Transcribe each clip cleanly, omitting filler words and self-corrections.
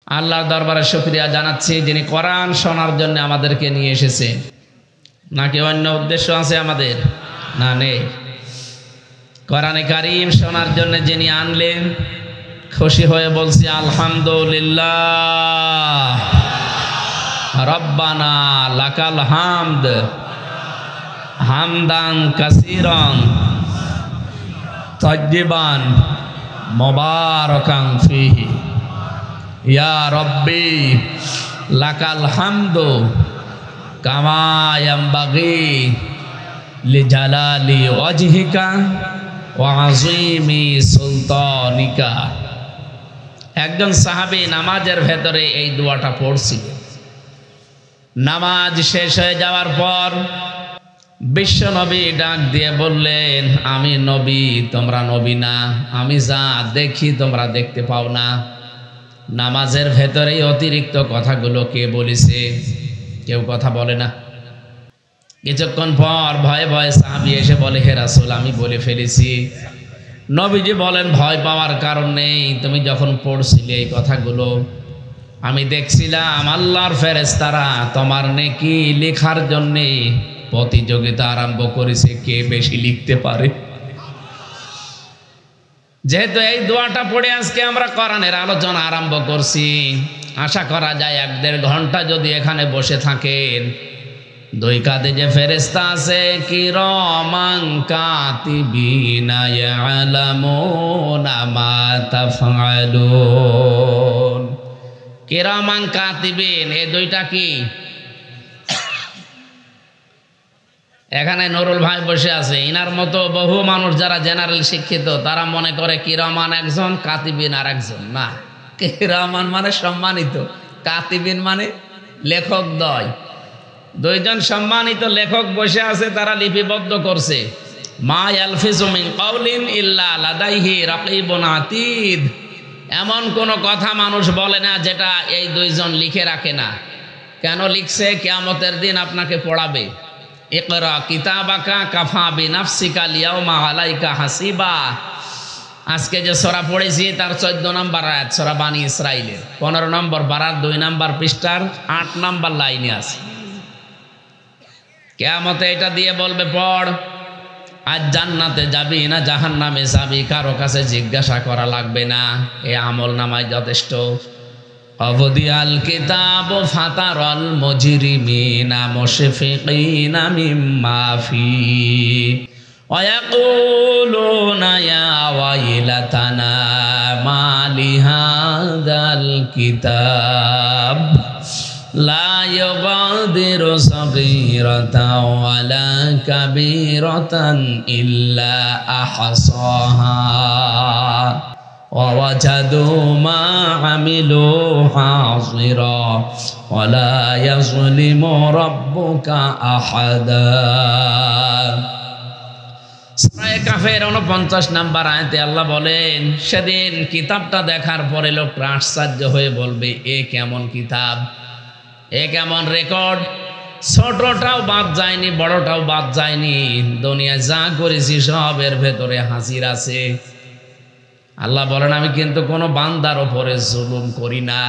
আল্লাহর দরবারে শুকরিয়া জানাচ্ছি যিনি কোরআন শোনার জন্য আমাদেরকে নিয়ে এসেছেন। নাকি অন্য উদ্দেশ্য আছে আমাদের? না, নেই। কোরআনে কারীম শোনার জন্য যিনি আনলেন, খুশি হয়ে বলছি আলহামদুলিল্লাহ। রব্বানা লাকাল হামদ হামদান কাসীরান তাইয়্যিবান মুবারাকান ফীহি। ইয়া রব্বি লাকাল হামদু কামা ইয়ানবাগি লিজালালি ওয়াজহিকা ওয়া আযীমি সুলতানিকা। একজন সাহাবী নামাজের ভেতরে এই দোয়াটা পড়ছিলেন। নামাজ শেষ হয়ে যাওয়ার পর বিশ্ব নবী ডাক দিয়ে বললেন, আমি নবী, তোমরা নবী না। আমি যা দেখি তোমরা দেখতে পাও না। নামাজের ভেতরেই অতিরিক্ত কথাগুলো কে বলেছে? কেউ কথা বলে না। কিছুক্ষণ পর ভয়ে ভয়ে সাহাবী এসে বলে, হে রাসূল, আমি বলে ফেলেছি। নবীজি বলেন, ভয় পাওয়ার কারণ নেই। তুমি যখন পড়ছিলে এই কথাগুলো, আমি দেখছিলাম আল্লাহর ফেরেশতারা তোমার নেকি লেখার জন্যে প্রতিযোগিতা আরম্ভ করেছে, কে বেশি লিখতে পারে। যেহেতু এই দোয়াটা পড়ে আজকে আমরা কোরআনের আলোচনা আরম্ভ করছি, আশা করা যায় 1-1.5 ঘন্টা যদি এখানে বসে থাকেন, দুই কাঁধে যে ফেরেশতা আছে, কিরামান কাতিবিনা ইয়ালামুনা মা তাফআলুন। কিরামান কাতিবিন, এই দুইটা কি? এখানে নুরুল ভাই বসে আছে, ইনার মতো বহু মানুষ যারা জেনারেল শিক্ষিত, তারা মনে করে কিরামান একজন, কাতিবিন আর একজন। না, কিরামান মানে সম্মানিত, কাতিবিন মানে লেখক দ্বয়। দুইজন সম্মানিত লেখক বসে আছে, তারা লিপিবদ্ধ করছে। মা ইয়ালফিজু মিন কাউলিন ইল্লা লাদাইহি রাকিবুন আতীদ। এমন কোন কথা মানুষ বলে না যেটা এই দুইজন লিখে রাখে না। কেন লিখছে? কিয়ামতের দিন আপনাকে পড়াবে। ইকরা কিতাবাকা কাফা বিনাফসিকা লিয়াউমা আলাইকা হাসিবা। আজকে যে সূরা পড়েছি তার 14 নম্বর আয়াত, সূরা বানী ইসরাইলের 15 নম্বর পারার 2 নম্বর পৃষ্ঠার 8 নম্বর লাইনে আছে। কিয়ামতে এটা দিয়ে বলবে, পড়। আজ জান্নাতে যাবি না জাহান্নামে যাবি, কারো কাছে জিজ্ঞাসা করা লাগবে না। এই আমল নামায় যথেষ্ট। অবদিয়াল কিতাব ফাতারাল মুজরিমিনা মুশফিকিনা মিম্মা ফি ওয়া ইয়াকুলুনা ইয়া ওয়াইলাতানা মা লিহাযাল কিতাব লা ইউগাদিরু সাগীরাতাও ওয়ালা কাবীরাতান ইল্লা আহসাহা ووجدوا ما عملوا حاضرا ولا يظلم ربك أحدا। সূরা কাফের 49 নম্বর আয়াতে আল্লাহ বলেন, সেদিন কিতাবটা দেখার পরে লোকটা আশ্চর্য হয়ে বলবে, এ কেমন কিতাব, এ কেমন রেকর্ড। ছোটটাও বাদ যায়নি, বড়টাও বাদ যায়নি। দুনিয়ায় যা করেছি সবের ভেতরে হাজির আছে। আল্লাহ বলেন, আমি কিন্তু কোনো বান্দার ওপরে জুলুম করি না।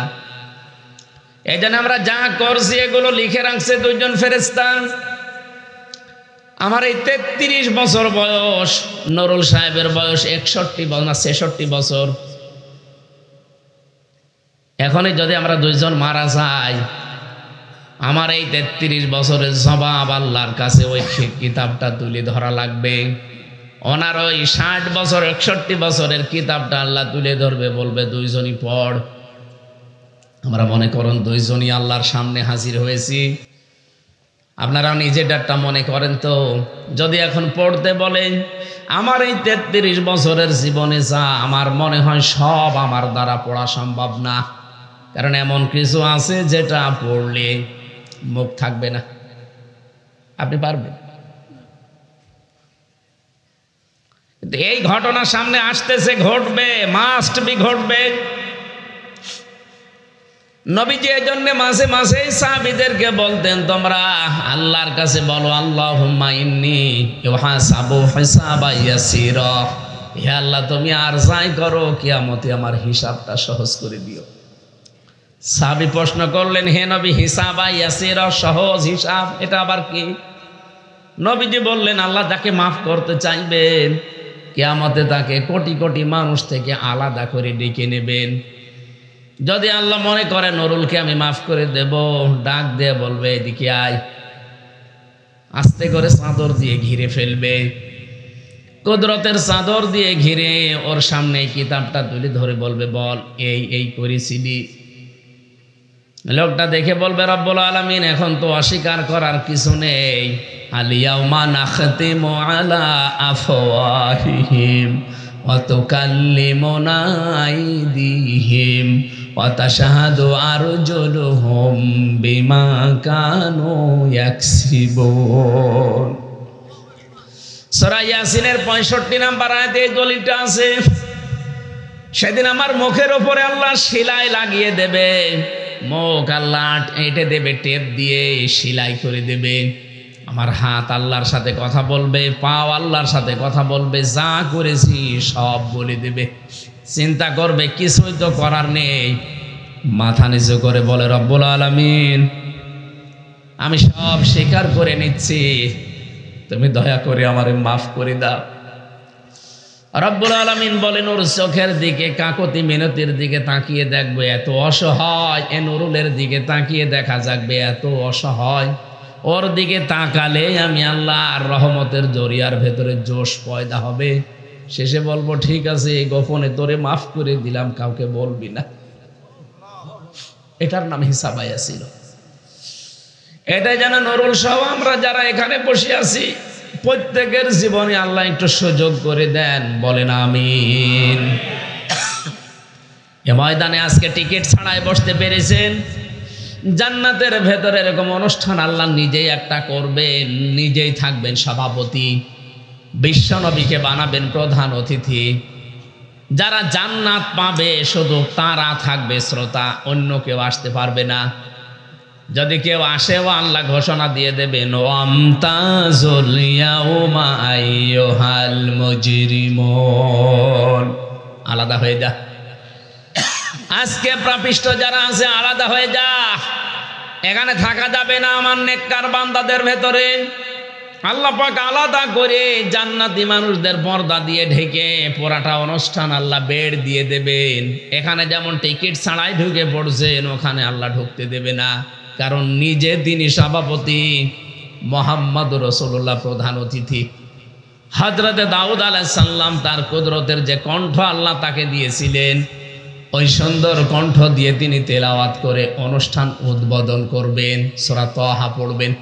এই জন্য আমরা যা করছি এগুলো লিখে রাখছে দুইজন ফেরেশতা। আমার এই 33 বছর বয়স, নুরুল সাহেবের বয়স 61 না 66 বছর। এখনই যদি আমরা দুইজন মারা যাই, আমার এই 33 বছরের জবাব আল্লাহর কাছে ওই কিতাবটা তুলে ধরা লাগবে। ওনার ওই 60 বছর 61 বছরের কিতাবটা আল্লাহ তুলে ধরবে, বলবে দুইজনই পড়। আমরা মনে করেন দুইজনই আল্লাহর সামনে হাজির হয়েছি। আপনারা নিজেরটা মনে করেন তো, যদি এখন পড়তে বলেন, আমার এই 33 বছরের জীবনে যা আমার মনে হয় সব আমার দ্বারা পড়া সম্ভব না। কারণ এমন কিছু আছে যেটা পড়লে মুখ থাকবে না। আপনি পারবেন? এই ঘটনা সামনে আসতেছে, ঘটবে, মাস্ট বি ঘটবে। নবীজি এই জন্য মাঝে মাঝে সাহাবীদেরকে বলতেন, তোমরা আল্লাহর কাছে বলো, আল্লাহুম্মা ইন্নী ইউহাসাবু হিসাবা ইয়াসিরা। হে আল্লাহ, তুমি আর যাই করো কিয়ামতে আমার হিসাবটা সহজ করে দিও। সাহাবী প্রশ্ন করলেন, হে নবী, হিসাবা ইয়াসির, সহজ হিসাব, এটা আবার কি? নবীজি বললেন, আল্লাহ যাকে মাফ করতে চাইবেন কিয়ামতে তাকে কোটি কোটি মানুষ থেকে আলাদা করে ডেকে নেবেন। যদি আল্লাহ মনে করে নুরুলকে আমি মাফ করে দেব, ডাক দিয়ে বলবে এদিকে আয়, আস্তে করে চাদর দিয়ে ঘিরে ফেলবে, কুদরতের চাদর দিয়ে ঘিরে ওর সামনে কিতাবটা তুলে ধরে বলবে, বল এই এই করেছিলি। লোকটা দেখে বলবে, রব্বুল আলামিন এখন তো অস্বীকার করার কিছু নেই। আলিয়াউমা নাখতিমু আলা আফওয়াহিহিম ওয়া তুকাল্লিমুনা আইদিহিম ওয়া তাশহাদু আরজুলুহুম বিমা কানু ইয়াকসিবুন। সূরা ইয়াসিনের 65 নম্বর আয়াতে এই দলিলটা আছে। সেদিন আমার মুখের উপরে আল্লাহ সেলাই লাগিয়ে দেবে, মুখ আল্লাহ এঁটে দেবে, টেপ দিয়ে সেলাই করে দেবে। আমার হাত আল্লাহর সাথে কথা বলবে, পাও আল্লাহর সাথে কথা বলবে, যা করেছি সব বলে দেবে। চিন্তা করবে কিছুই তো করার নেই, মাথা নিচু করে বলে, রব্বুল আলামিন আমি সব স্বীকার করে নিচ্ছি, তুমি দয়া করে আমারে মাফ করে দাও। রব্বুল আলামিন বলেন, ওর চোখের দিকে কাকতি মিনতির দিকে তাকিয়ে দেখবে এত অসহায়, এ নুরুলের দিকে তাকিয়ে দেখা যাবে এত অসহায়। ওর দিকে তাকালে আমি আল্লাহ আর রহমতের জরিয়ার ভেতরে জোশ পয়দা হবে। শেষে বলবো, ঠিক আছে গোপনে তোরে মাফ করে দিলাম, কাউকে বলবি না। এটার নাম হিসাব ছিল। এটাই যেন নুরুল সহ আমরা যারা এখানে বসে আছি প্রত্যেকের জীবনে আল্লাহ একটু সুযোগ করে দেন, বলেন আমিন। এ ময়দানে আজকে টিকিট ছাড়াই বসতে পেরেছেন। জান্নাতের ভেতরে এরকম অনুষ্ঠান আল্লাহ নিজেই একটা করবেন, নিজেই থাকবেন সভাপতি, বিশ্বনবীকে বানাবেন প্রধান অতিথি। যারা জান্নাত পাবে শুধু তারা থাকবে শ্রোতা, অন্য কেউ আসতে পারবে না। যদি কেউ আসেও আল্লাহ ঘোষণা দিয়ে দেবেন, ওয়ামতাজুল ইয়াউমা আইয়ুহাল মুজরিমুন, আলাদা হয়ে যা। আজকে প্রাপিষ্ট যারা আছে আলাদা হয়ে যা, এখানে থাকা যাবে না আমার নেককার বান্দাদের ভেতরে। আল্লাহ পাক আলাদা করে জান্নাতি মানুষদের পর্দা দিয়ে ঢেকে পুরাটা অনুষ্ঠান আল্লাহ বেড় দিয়ে দেবেন। এখানে যেমন টিকিট ছাড়াই ঢুকে পড়ছেন, ওখানে আল্লাহ ঢুকতে দেবে না, কারণ নিজে তিনি সভাপতি, মুহাম্মদ রাসূলুল্লাহ প্রধান অতিথি। হযরতে দাউদ আলাইহিস সালাম তার কুদরতের যে কণ্ঠ আল্লাহ তাকে দিয়েছিলেন, ওই সুন্দর কণ্ঠ দিয়ে তিনি তেলাওয়াত করে অনুষ্ঠান উদ্বোধন করবেন, সূরা তাহা পড়বেন।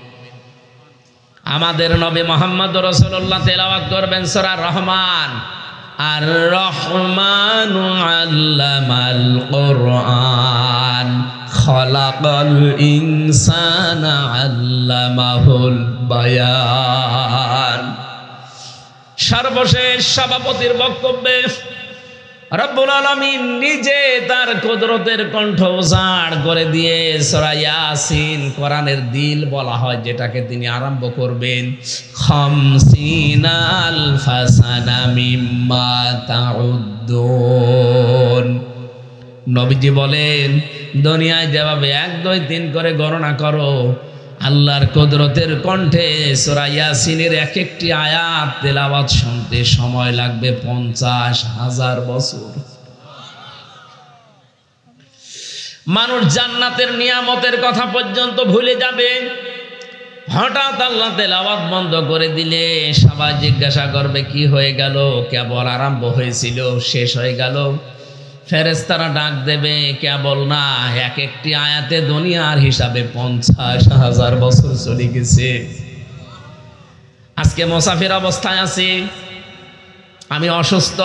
আমাদের নবী মুহাম্মদ রাসূলুল্লাহ তেলাওয়াত করবেন সূরা রহমান। আর রহমানু আল্লামাল কুরআন খলাকাল ইনসানা আল্লামাহুল বায়ান। সর্বশেষ সভাপতির বক্তব্যে রব্বুল আলামিন নিজে তার কুদরতের কণ্ঠ উজাড় করে দিয়ে সূরা ইয়াসিন, কোরআনের দিল বলা হয় যেটাকে, তিনি আরম্ভ করবেন, খামসিনা আলফা সানা মিম্মা তাউদ্দুন। নবীজি বলেন, দুনিয়ায় যেভাবে 1 2 3 করে গণনা করো, আল্লাহর কুদরতের কণ্ঠে সূরা ইয়াসিনের এক একটি আয়াত তেলাওয়াত শুনতে সময় লাগবে 50,000 বছর। মানুষ জান্নাতের নিয়ামতের কথা পর্যন্ত ভুলে যাবে। হঠাৎ আল্লাহ তেলাওয়াত বন্ধ করে দিলে সবাই জিজ্ঞাসা করবে, কি হয়ে গেল? কেবল আরম্ভ হয়েছিল, শেষ হয়ে গেল। ফেরেশতারা ডাক দেবে, কেবল না, এক একটি আয়াতে দুনিয়ার হিসাবে 50,000 বছর চলে গেছে। আজকে মুসাফির অবস্থায় আছি, আমি অসুস্থ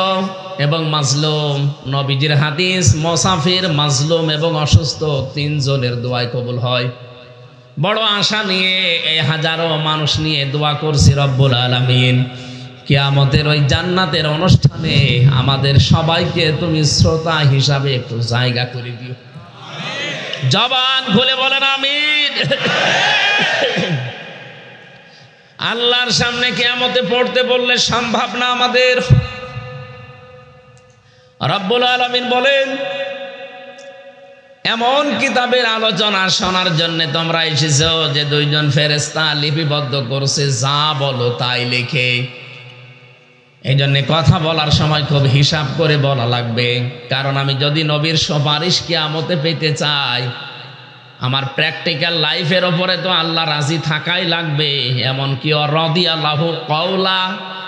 এবং মাজলুম। নবীজির হাদিস, মুসাফির, মাজলুম এবং অসুস্থ 3 জনের দোয়াই কবুল হয়। বড় আশা নিয়ে এই হাজারো মানুষ নিয়ে দোয়া করছি, রব্বুল আলামিন কিয়ামতের ওই জান্নাতের অনুষ্ঠানে আমাদের সবাইকে তুমি শ্রোতা হিসাবে একটু জায়গা করে দিও। জবান খুলে বলেন আমিন। আল্লাহর সামনে কিয়ামতে পড়তে বললে সম্ভব না আমাদের। রব্বুল আলামিন বলেন, এমন কিতাবের আলোচনা শোনার জন্য তোমরা এসেছো যে দুইজন ফেরেশতা লিপিবদ্ধ করছে, যা বলো তাই লেখে। এই জন্য কথা বলার সময় খুব হিসাব করে বলা লাগবে। কারণ আমি যদি নবীর সুপারিশ কিয়ামতে পেতে চাই, আমার প্র্যাকটিক্যাল লাইফের ওপরে তো আল্লাহ রাজি থাকাই লাগবে। এমনকি রাদিয়াল্লাহু কাওলা,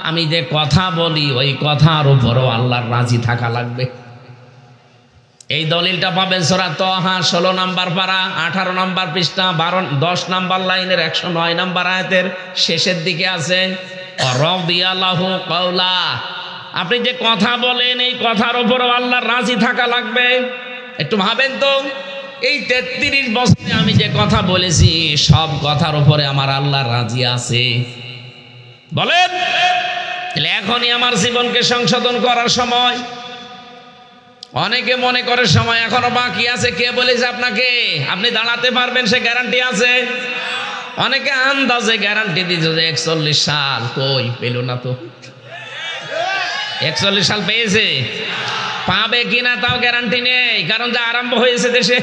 আমি যে কথা বলি ওই কথার উপরও আল্লাহর রাজি থাকা লাগবে। এই দলিলটা পাবেন সূরা তাহা 16 নম্বর পারা 18 নম্বর পৃষ্ঠা 10 নম্বর লাইনের 109 নম্বর আয়াতের শেষের দিকে আছে রাদিয়াল্লাহু কাওলা। আপনি যে কথা বলেন এই কথার উপরও আল্লাহর রাজি থাকা লাগবে। একটু ভাবেন তো, এই 33 বছরে আমি যে কথা বলেছি সব কথার উপরে আমার আল্লাহ রাজি আছে? বলেন। তাহলে এখনই আমার জীবনকে সংশোধন করার সময়। অনেকে মনে করে সময় এখনো বাকি আছে। কে বলেছে আপনাকে আপনি দাঁড়াতে পারবেন সে গ্যারান্টি আছে? অনেকে আন্দাজে গ্যারান্টি দিচ্ছে যে 41 সাল। কই পেল না তো। 41 সাল পেয়েছে, পাবে কিনা তাও গ্যারান্টি নেই, কারণ যা আরম্ভ হয়েছে দেশে।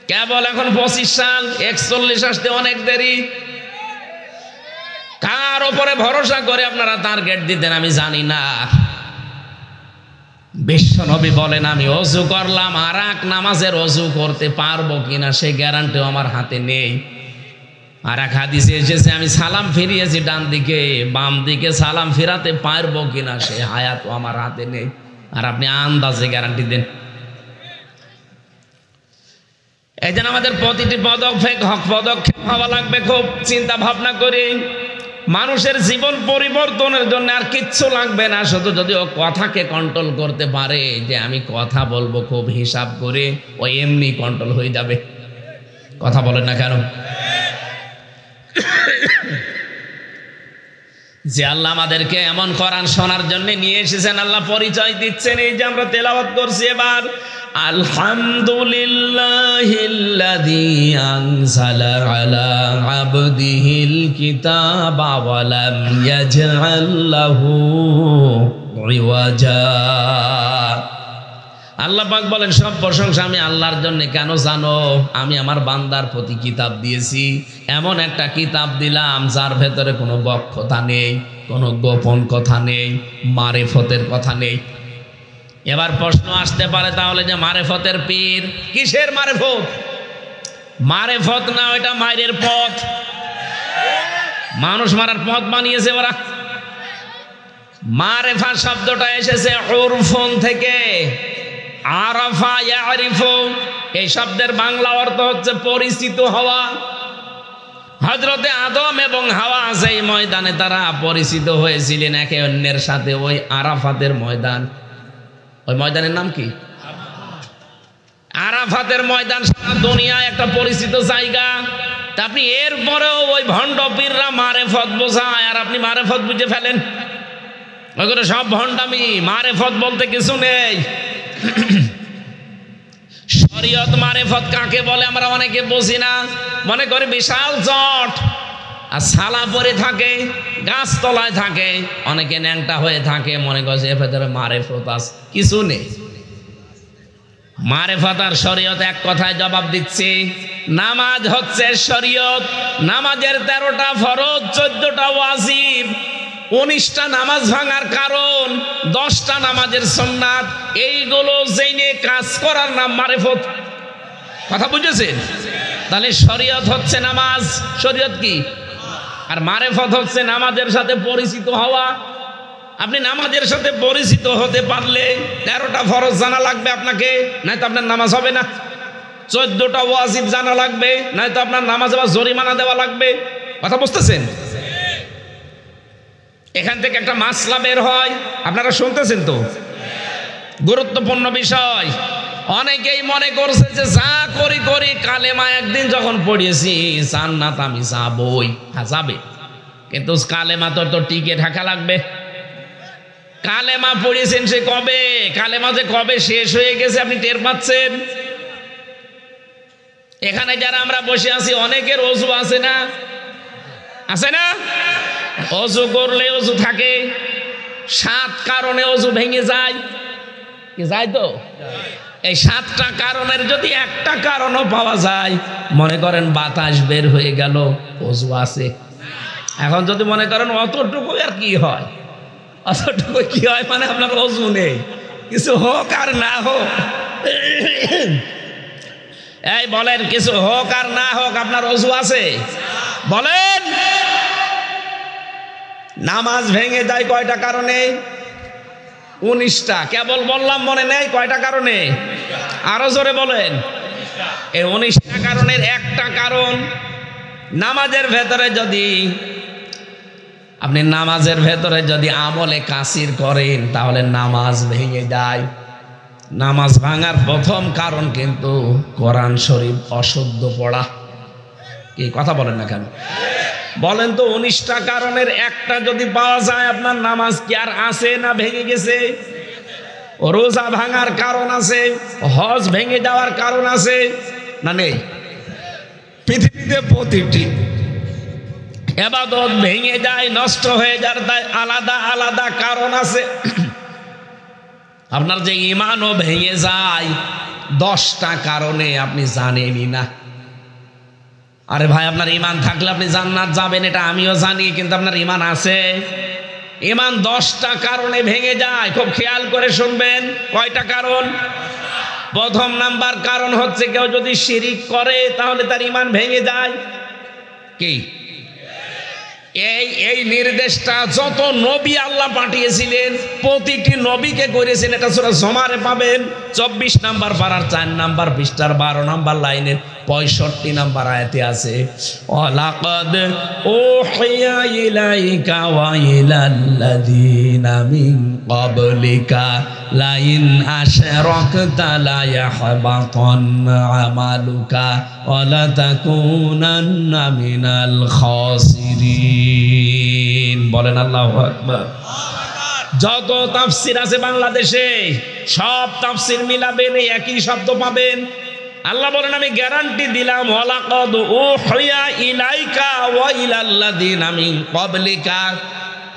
কেবল এখন 25 সাল, 41 আসতে অনেক দেরি। কার ওপরে ভরসা করে আপনারা টার্গেট দিতেন আমি জানি না। বিশ্বনবী বলেন আমি ওযু করলাম, আর এক নামাজের ওযু করতে পারবো কিনা সে গ্যারান্টিও আমার হাতে নেই। আর এক হাদিসে এসেছে আমি সালাম ফিরিয়েছি ডান দিকে, বাম দিকে সালাম ফিরাতে পারবো কিনা সে হায়াতও আমার হাতে নেই। আর আপনি আন্দাজে গ্যারান্টি দেন। এই জন্য আমাদের প্রতিটি পদক্ষেপ হওয়া লাগবে খুব চিন্তা ভাবনা করে। মানুষের জীবন পরিবর্তনের জন্য আর কিচ্ছু লাগবে না, শুধু যদি ও কথাকে কন্ট্রোল করতে পারে যে আমি কথা বলবো খুব হিসাব করে, ও এমনি কন্ট্রোল হয়ে যাবে। কথা বলেন না কেন? যে আল্লাহ আমাদেরকে এমন কোরআন শোনার জন্য নিয়ে এসেছেন, আল্লাহ পরিচয় দিচ্ছেন। এই যে আমরা তেলাওয়াত করছি এবার, আলহামদুলিল্লাহিল্লাযী আনজালা আলা আবদিহিল কিতাবা ওয়া লাম ইয়াজআল লাহু ইওয়াজা। আল্লাহ পাক বলেন সব প্রশংসা আমি আল্লাহর জন্য। কেন জানো? আমি আমার বান্দার প্রতি কিতাব দিয়েছি, এমন একটা কিতাব দিলাম যার ভেতরে কোনো বক্ষতা নেই, কোনো গোপন কথা নেই, মারেফতের কথা নেই। এবার প্রশ্ন আসতে পারে তাহলে যে মারেফতের পীর, কিসের মারেফত? মারেফত না, ওইটা মায়ের পথ। মানুষ মারার পথ বানিয়েছে ওরা। মারেফা শব্দটা এসেছে উরফুন থেকে, আরাফা ইয়ারিফু। এই শব্দের বাংলা অর্থ হচ্ছে পরিচিত হওয়া। হযরতে আদম এবং হাওয়া সেই ময়দানে তারা পরিচিত হয়েছিলেন একে অন্যের সাথে, ওই আরাফাতের ময়দান। ওই ময়দানের নাম কি? আরাফাতের ময়দান। সারা দুনিয়ায় একটা পরিচিত জায়গা। তা আপনি এরপরেও ওই ভণ্ড পীররা মারেফত বোঝায়, আর আপনি মারেফত বুঝে ফেলেন। ওইগুলো সব ভণ্ডামি, মারেফত বলতে কিছু নেই। শরীয়ত মারেফত কাকে বলে আমরা অনেকে বুঝি না। মনে করে বিশাল জট আর ছালা পরে থাকে, গাছতলায় থাকে, অনেকে ন্যাংটা হয়ে থাকে, মনে করছে এর ভেতরে মারেফত আছে। কিছু নেই। মারেফত আর শরীয়ত এক কথায় জবাব দিচ্ছি। নামাজ হচ্ছে শরীয়ত। নামাজের 13টা ফরজ, 14টা ওয়াজিব, 19টা নামাজ ভাঙার কারণ, 10টা নামাজের সুন্নাত। এইগুলো জেনে কাজ করার নাম মারেফত। কথা বুঝেছেন? তাহলে শরীয়ত হচ্ছে নামাজ। শরীয়ত কি? আর মারেফত হচ্ছে নামাজের সাথে পরিচিত হওয়া। আপনি নামাজের সাথে পরিচিত হতে পারলে 13টা ফরজ জানা লাগবে আপনাকে, নয়তো আপনার নামাজ হবে না। 14টা ওয়াজিব জানা লাগবে, নয়তো আপনার নামাজ বা জরিমানা দেওয়া লাগবে। কথা বুঝতেছেন? এখান থেকে একটা মাসলা বের হয়, আপনারা শুনতেছেন তো? গুরুত্বপূর্ণ বিষয়। অনেকেই মনে করছে যে যা করি করি, কালেমা একদিন যখন পড়িয়েছি জান্নাত আমি যাবই। হ্যাঁ যাবে, কিন্তু কালেমা তো টিকে থাকা লাগবে। কালেমা পড়িয়েছেন সে কবে? কালেমা যে কবে শেষ হয়ে গেছে আপনি টের পাচ্ছেন? এখানে যারা আমরা বসে আছি অনেকের ওযু আছে না? আছে না? ওযু করলে ওযু থাকে, 7 কারণে ওযু ভেঙে যায়। কি যায় তো? এই 7টা কারণের যদি একটা কারণও পাওয়া যায়, মনে করেন বাতাস বের হয়ে গেল, ওযু আছে। এখন যদি মনে করেন অতটুকু আর কি হয়, অতটুকু কি হয় মানে আপনার ওযু নেই, কিছু হোক আর না হোক, এই বলেন কিছু হোক আর না হোক আপনার ওযু আছে? বলেন। নামাজ ভেঙে যায় কয়টা কারণে? 19টা। কেবল বললাম মনে নেই কয়টা কারণে? আরো জোরে বলেন। এই 19টা কারণের একটা কারণ, নামাজের ভেতরে যদি আপনি আমলে কাসির করেন তাহলে নামাজ ভেঙে যায়। নামাজ ভাঙার প্রথম কারণ কিন্তু কোরআন শরীফ অশুদ্ধ পড়া। কি কথা বলেন না কেন? বলেন তো 19টা কারণের একটা যদি পাওয়া যায়, আপনার নামাজ কি আর আছে না ভেঙে গেছে? রোজা ভাঙার কারণ আছে, হজ ভেঙে যাওয়ার কারণ আছে না নেই? পৃথিবীতে প্রতিটি ইবাদত ভেঙে যায়, নষ্ট হয়ে যায়, তাই আলাদা আলাদা কারণ আছে। আপনার যে ঈমানও ভেঙে যায় 10টা কারণে, আপনি জানেনই না। আরে ভাই, আপনার ঈমান থাকলে আপনি জান্নাত যাবেন, এটা আমিও জানি, কিন্তু আপনার ঈমান আছে? ঈমান 10টা কারণে ভেঙে যায়। খুব খেয়াল করে শুনবেন। কয়টা কারণ? প্রথম নাম্বার কারণ হচ্ছে কেউ যদি শিরিক করে তাহলে তার ঈমান ভেঙে যায়। কি? এই নির্দেশটা যত নবী আল্লাহ পাঠিয়েছিলেন প্রতিটি নবীকে করেছেন। এটা সূরা জুমারে পাবেন 24 নাম্বার পারার 4 নাম্বার পৃষ্ঠার 12 নাম্বার লাইনের 65 নাম্বার আয়াতে আছে, ওয়ালাকাদ উহিয়া ইলাইকা ওয়া ইলাল্লাযীনা মিন ক্বাবলিকা লাইন আশরাকতা লা ইয়াহবাতান্না আমালুকা ওয়া লা তাকুনান্না মিনাল খাসিরিন। বলেন আল্লাহু আকবার। যত তাফসীর আছে বাংলাদেশে সব তাফসীর মিলাবেন, একই শব্দ পাবেন। আল্লাহ বলেন আমি গ্যারান্টি দিলাম, ওয়ালাকাদ উহিয়া ইলাইকা ওয়া ইলাল্লাযীনা মিন ক্বাবলিকা,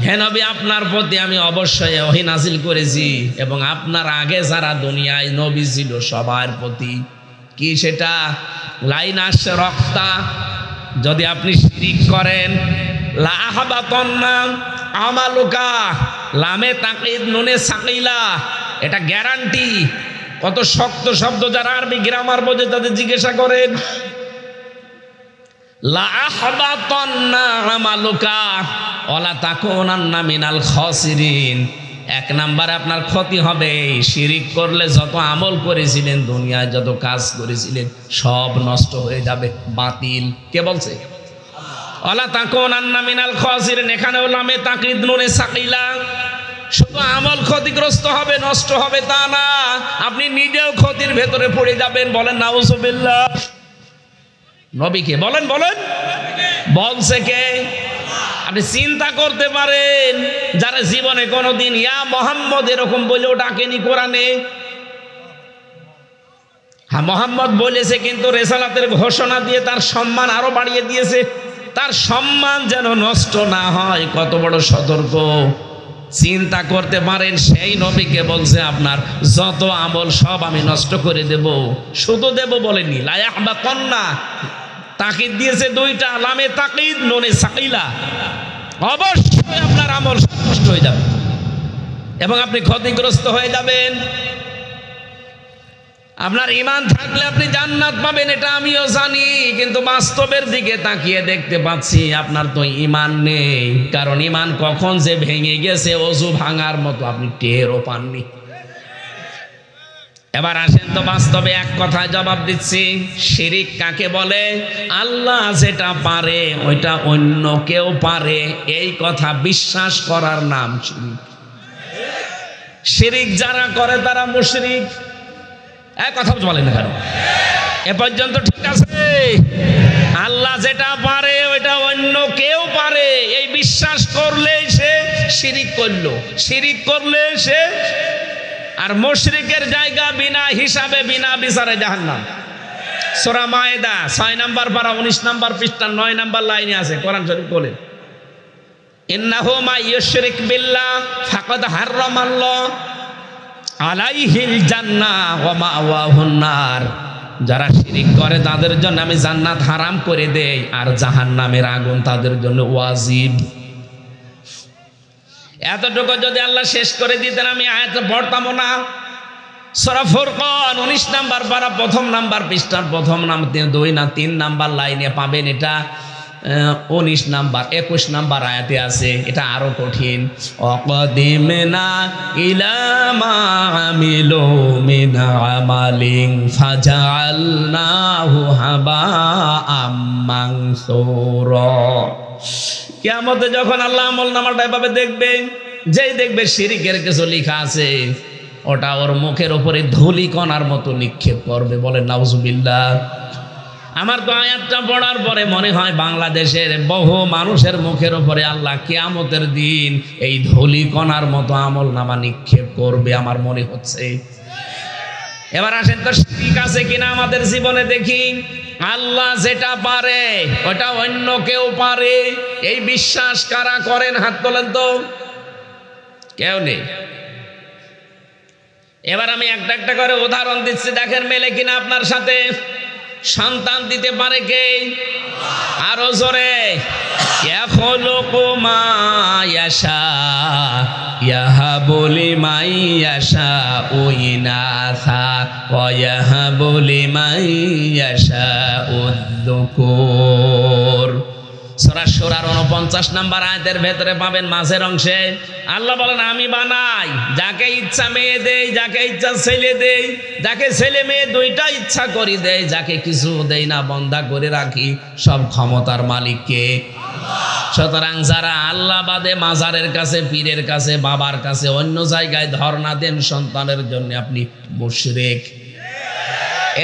হে নবী আপনার প্রতি আমি অবশ্যই ওহী নাযিল করেছি, এবং আপনার আগে যারা দুনিয়ায় নবী ছিল সবার প্রতি। কি সেটা? লাইন আশরাকতা, যদি আপনি শিরিক করেন, লা আহবাতান্না আমালুকা, লামে তাকিদ নুনে সাকিলা, এটা গ্যারান্টি। কত শক্ত শব্দ, যারা আরবি গ্রামার বোঝে তাদের জিজ্ঞাসা করেন। লা আহবাতান্না আমালুকা ওয়া লা তাকুনান্না মিনাল খাসিরিন। 1 নম্বরে আপনার ক্ষতি হবে। শিরিক করলে যত আমল করেছিলেন, দুনিয়ায় যত কাজ করেছিলেন সব নষ্ট হয়ে যাবে, বাতিল। কে বলছে? ওয়া লা তাকুনান্না মিনাল খাসিরিন। এখানেও লামে তাকিদ নুনে সাকিলা, শুধু আমল ক্ষতিগ্রস্ত হবে, নষ্ট হবে তা না, আপনি নিজেও ক্ষতির ভেতরে পড়ে যাবেন। বলেন নাউজুবিল্লাহ। নবীকে বলেন, বলেন বলছে কে? আপনি চিন্তা করতে পারেন যারা জীবনে কোনোদিন ইয়া মোহাম্মদ এরকম বলেও ডাকেনি কোরআনে। হ্যাঁ, মোহাম্মদ বলেছে, কিন্তু রেসালাতের ঘোষণা দিয়ে তার সম্মান আরো বাড়িয়ে দিয়েছে। তার সম্মান যেন নষ্ট না হয়, কত বড় সতর্ক। চিন্তা করতে পারেন, সেই নবীকে বলছে আপনার যত আমল সব আমি নষ্ট করে দেব। শুধু দেব বলেনি, লা ইয়াহবাতান্না, তাকিদ দিয়েছে 2টা, লামে তাকিদ নুনে সাকিলা। অবশ্যই আপনার আমল নষ্ট হয়ে যাবে এবং আপনি ক্ষতিগ্রস্ত হয়ে যাবেন। আপনার ঈমান থাকলে আপনি জান্নাত পাবেন, এটা আমিও জানি, কিন্তু বাস্তবের দিকে তাকিয়ে দেখতে পাচ্ছি আপনার তো ঈমান নেই। কারণ ঈমান কখন যে ভেঙে গেছে ওযু ভাঙার মতো আপনি টেরও পাননি। এবার আসেন তো বাস্তবে এক কথায় জবাব দিচ্ছি। শিরিক কাকে বলে? আল্লাহ যেটা পারে ওইটা অন্য কেউ পারে, এই কথা বিশ্বাস করার নাম শিরিক। শিরিক যারা করে তারা মুশরিক। এক কথা বলেন না কেন? এ পর্যন্ত ঠিক আছে? আল্লাহ যেটা পারে ওইটা অন্য কেউ পারে, এই বিশ্বাস করলে সে শিরিক করলো। শিরিক করলে সে, আর মুশরিকের জায়গা বিনা হিসাবে বিনা বিচারে জাহান্নাম। সূরা মায়েদা 6 নম্বর পারা 19 নম্বর পৃষ্ঠা 9 নম্বর লাইনে আছে, কোরআন শরীফ বলেন, ইন্নাহু মা ইউশরিক বিল্লাহ ফাকাদ হারামাল্লাহ আলাইহিল জান্নাহ ওয়া মাওয়াহুন নার, যারা শিরিক করে তাদের জন্য আমি জান্নাত হারাম করে দেই, আর জাহান্নামের আগুন তাদের জন্য ওয়াজিব। এতটুকু যদি আল্লাহ শেষ করে দিতেন আমি আয়াত পড়তাম না। সূরা ফুরকান 19 নাম্বার পারা প্রথম নাম্বার পৃষ্ঠার প্রথম নাম 2 না 3 নাম্বার লাইনে পাবেন। এটা 19 নাম্বার 21 নাম্বার আয়াতে আছে। এটা আরো কঠিন। অকদিমনা ইলা মা আমিলু মিন আমালিন ফাজআলনাহু হাবাআম মানসুরা। কিয়ামতে যখন আল্লাহ আমলনামাটা এভাবে দেখবে, যেই দেখবে শিরকের কিছু লেখা আছে, ওটা ওর মুখের উপরে ধূলিকণার মতো নিক্ষেপ করবে। বলেন নাউজুবিল্লাহ। আমার তো আয়াতটা পড়ার পরে মনে হয় বাংলাদেশের বহু মানুষের মুখের উপরে আল্লাহ কিয়ামতের দিন এই ধূলিকণার মতো আমলনামা নিক্ষেপ করবে, আমার মনে হচ্ছে। এবার আসেন তো শিরক আছে কিনা আমাদের জীবনে দেখি। আল্লাহ যেটা পারে ওটা অন্য কেউ পারে, এই বিশ্বাস কারা করেন হাত তোলেন তো। কেউ নেই। এবার আমি একটা একটা করে উদাহরণ দিচ্ছি, দেখেন মেলে কিনা আপনার সাথে। সন্তান দিতে পারে কে? আরো জোরে। ইয়াখলুকু মা ইয়াশা ইয়াহাবু লিমান ইয়াশাউ ইনাসা ওয়া ইয়াহাবু লিমান ইয়াশাউ যুকুর। সূরা সূরার 49 নাম্বার আয়াতের ভেতরে পাবেন মাঝের অংশে আল্লাহ বলেন আমি বানাই, যাকে ইচ্ছা মেয়ে দেই, যাকে ইচ্ছা ছেলে দেই, যাকে ছেলে মেয়ে দুইটা ইচ্ছা করি দেই, যাকে কিছু দেই না বন্ধা করে রাখি। সব ক্ষমতার মালিক কে? সুতরাং যারা আল্লাহ বাদে মাজারের কাছে, পীরের কাছে, বাবার কাছে, অন্য জায়গায় ধর্ণা দেন সন্তানের জন্য, আপনি মুশরিক।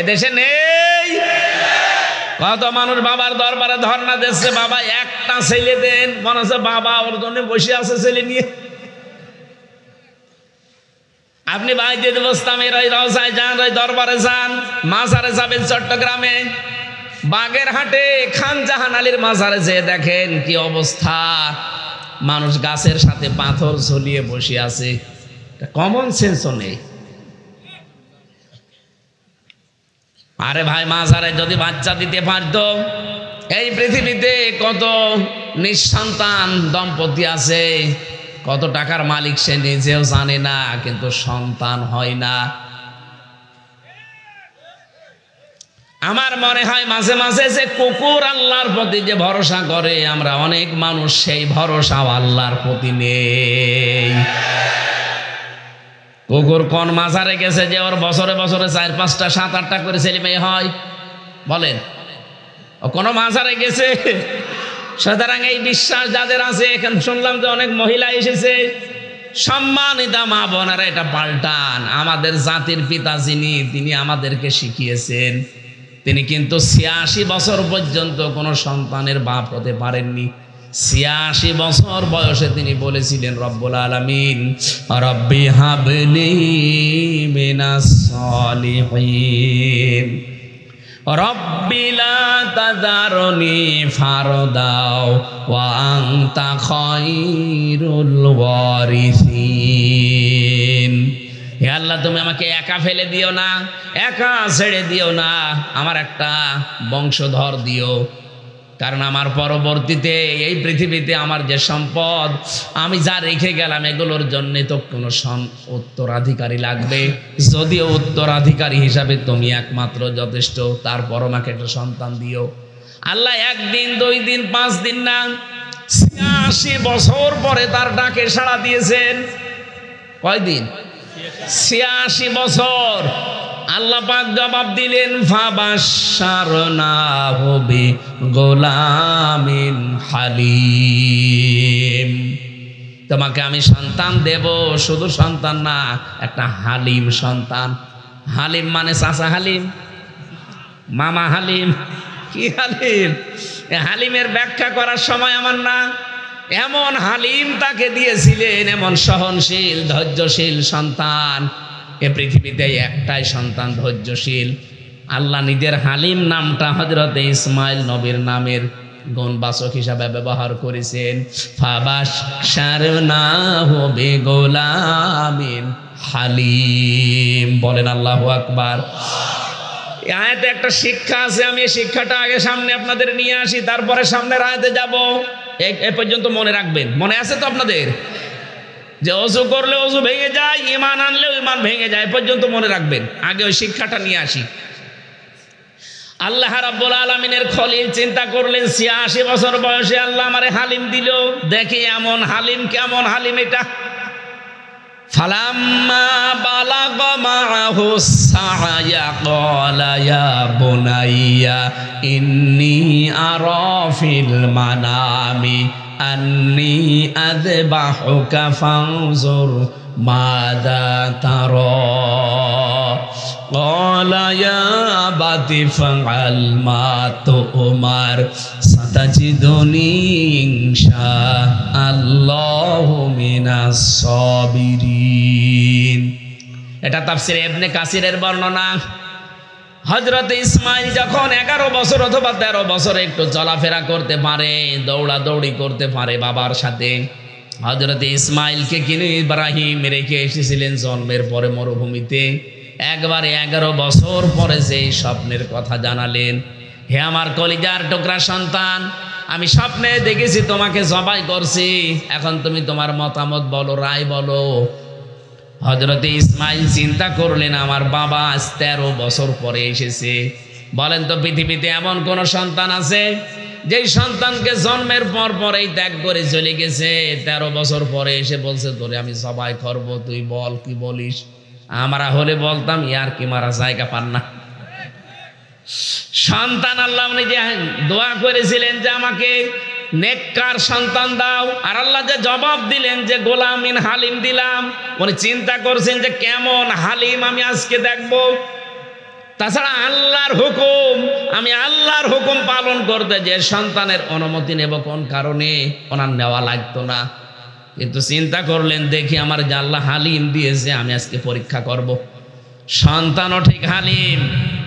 এদেশে নেই? কত মানুষ বাবার দরবারে ধর্ণা দিচ্ছে, বাবা একটা ছেলে দেন, মনে হচ্ছে বাবা ওর জন্য বসে আছে ছেলে নিয়ে। আপনি বাইজিদ বোস্তামের ওই রওজায় যান, ওই দরবারে যান, মাজারে যাবেন চট্টগ্রামে, বাগেরহাটে খান জাহান আলীর মাজারে যেয়ে দেখেন কি অবস্থা। মানুষ গাছের সাথে পাথর ঝুলিয়ে বসে আছে, কমন সেন্সও নেই। আরে ভাই, মাজারে যদি বাচ্চা দিতে পারতো, এই পৃথিবীতে কত নিঃসন্তান দম্পতি আছে, কত টাকার মালিক সে নিজেও জানে না, কিন্তু সন্তান হয় না। আমার মনে হয় মাঝে মাঝে যে কুকুর আল্লাহর প্রতি যে ভরসা করে, আমরা অনেক মানুষ সেই ভরসাও আল্লাহর প্রতি নেই। কুকুর কোন মাজারে গেছে যে ওর বছরে বছরে 4, 5টা, 7, 8টা করে ছেলে মেয়ে হয়? বলেন, ও কোন মাজারে গেছে? সুতরাং এই বিশ্বাস যাদের আছে, এখন শুনলাম যে অনেক মহিলা এসেছে। সম্মানিতা মা বোনেরা, এটা পাল্টান। আমাদের জাতির পিতা যিনি, তিনি আমাদেরকে শিখিয়েছেন, তিনি কিন্তু 86 বছর পর্যন্ত কোনো সন্তানের বাপ হতে পারেননি। 86 বছর বয়সে তিনি বলেছিলেন, রব্বুল আলামিন রব্বি হাবলি মিনাস সালিহিন রব্বি লা তাযারনি ফারদাও ওয়া আনতা খায়রুল ওয়ারিসিন। হে আল্লাহ, তুমি আমাকে একা ফেলে দিও না, একা ছেড়ে দিও না, আমার একটা বংশধর দিও। কারণ আমার পরবর্তীতে এই পৃথিবীতে আমার যে সম্পদ আমি যা রেখে গেলাম, এগুলোর জন্য তো কোনো উত্তরাধিকারী লাগবে। যদিও উত্তরাধিকারী হিসাবে তুমি একমাত্র যথেষ্ট, তারপর আমাকে একটা সন্তান দিও। আল্লাহ 1 দিন, 2 দিন, 5 দিন না, 86 বছর পরে তার ডাকে সাড়া দিয়েছেন। কয়দিন? 86 বছর। আল্লাহ পাক জবাব দিলেন, ফাবাশশারনাহু বিগুলামিন হালিম। তোমাকে আমি সন্তান দেব, শুধু সন্তান না, একটা হালিম সন্তান। হালিম মানে চাচা হালিম, মামা হালিম, কি হালিম? হালিমের ব্যাখ্যা করার সময় আমার না। এমন হালিম তাকে দিয়েছিলেন, এমন সহনশীল, ধৈর্যশীল সন্তান। এ পৃথিবীতে একটাই সন্তান ধৈর্যশীল। আল্লাহ নিজের হালিম নামটা হযরত ইসমাইল নবীর নামের গুণবাচক হিসাবে ব্যবহার করেছেন। ফাবাশশারনাহু বিগুলামিন হালিম, বলেন আল্লাহু আকবার। এই আয়াতে একটা শিক্ষা আছে, আমি এই শিক্ষাটা আগে সামনে আপনাদের নিয়ে আসি, তারপরে সামনের আয়াতে যাব। এ পর্যন্ত মনে রাখবেন, মনে আছে তো আপনাদের যে ওযু করলে ওযু ভেঙে যায়, ঈমান আনলেও ঈমান ভেঙে যায়, এ পর্যন্ত মনে রাখবেন। আগে ওই শিক্ষাটা নিয়ে আসি। আল্লাহ রাব্বুল আলামিনের খলিল চিন্তা করলেন ৮৬ বছর বয়সে আল্লাহ আমারে হালিম দিল, দেখি এমন হালিম কেমন হালিম এটা। ফালাম্মা বালাগা মাআহু সা'য়া ক্বালা ইয়া বুনাইয়া ইন্নী আরা ফিল মানামি আন্নী আযবাহুকা ফানজুর মাযা তারা ক্বালা ইয়া আবাতি ফাআল মা তু'মার সাতাজিদুনি ইনশাআল্লাহু মিনাস সাবিরিন। এটা তাফসীরে ইবনে কাসিরের বর্ণনা। হযরত ইসমাঈল যখন 11 বছর অথবা 13 বছর একটু চলাফেরা করতে পারে, দৌড়াদৌড়ি করতে পারে বাবার সাথে, হযরত ইসমাঈলকে কিনে ইব্রাহিম রেখে এসেছিলেন জন্মের পরে মরুভূমিতে। একবারে 11 বছর পরে সেই স্বপ্নের কথা জানালেন, হে আমার কলিজার টুকরা সন্তান, আমি স্বপ্নে দেখেছি তোমাকে জবাই করছি, এখন তুমি তোমার মতামত বলো, রায় বলো। হযরতে ইসমাঈল চিন্তা করলেন আমার বাবা আজ 13 বছর পরে এসেছে। বলেন তো পৃথিবীতে এমন কোন সন্তান আছে যেই সন্তানকে জন্মের পর পরেই ত্যাগ করে চলে গেছে, 13 বছর পরে এসে বলছে তোরে আমি জবাই করব, তুই বল কি বলিস? আমরা হলে বলতাম ইয়ার কি মারা জায়গা পান না। সন্তান আল্লাহ নিজে দোয়া করেছিলেন যে আমাকে নেককার সন্তান দাও, আর আল্লাহ যে জবাব দিলেন যে গোলামিন হালিম দিলাম। উনি চিন্তা করছেন যে কেমন হালিম আমি আজকে দেখব। তাছাড়া আল্লাহর হুকুম, আমি আল্লাহর হুকুম পালন করতে যে সন্তানের অনুমতি নেব কোন কারণে, ওনার নেওয়া লাগতো না। কিন্তু চিন্তা করলেন দেখি আমার যে আল্লাহ হালিম দিয়েছে আমি আজকে পরীক্ষা করব। সন্তানও ঠিক হালিম।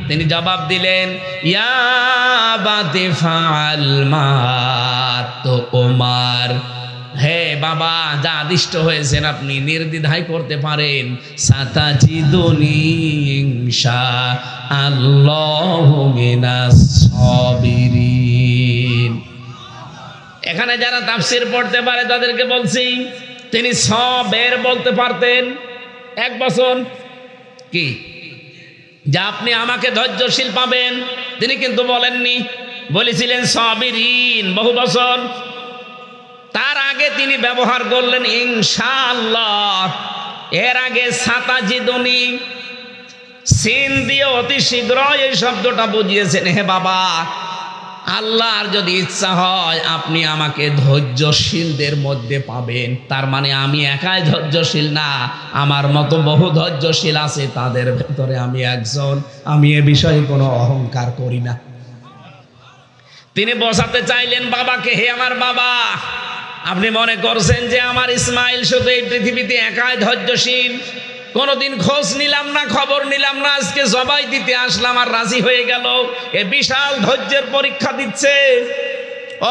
তিনি জবাব দিলেন ইয়া আবাতি ফাআল মা তু'মার, হে বাবা যা আদিষ্ট হয়েছেন আপনি নির্দ্বিধায় করতে পারেন। সাতাজিদুনি ইনশাআল্লাহু মিনাস সাবিরিন। এখানে যারা তাফসীর পড়তে পারে তাদেরকে বলছি, তিনি সবের বলতে পারতেন 1 বছর, কি যা আপনি আমাকে ধৈর্যশীল পাবেন, তিনি কিন্তু বলেননি, বলেছিলেন সাবিরিন বহু বছর। তার আগে তিনি ব্যবহার করলেন ইনশাআল্লাহ। এর আগে সাতাজিদুনি সিন দিয়ে অতি শীঘ্র এই শব্দটা বুঝিয়েছেন, হে বাবা আল্লাহর যদি ইচ্ছা হয় আপনি আমাকে ধৈর্যশীলদের মধ্যে পাবেন। তার মানে আমি একাই ধৈর্যশীল না, আমার মতো বহু ধৈর্যশীল আছে, তাদের ভেতরে আমি একজন। আমি এ বিষয়ে কোনো অহংকার করি না। তিনি বোঝাতে চাইলেন বাবাকে, হে আমার বাবা, আপনি মনে করছেন যে আমার ইসমাইল শুধু এই পৃথিবীতে একাই ধৈর্যশীল, কোনদিন খোঁজ নিলাম না, খবর নিলাম না, আজকে জবাই দিতে আসলাম আর রাজি হয়ে গেল। এ বিশাল ধৈর্যের পরীক্ষা দিচ্ছে।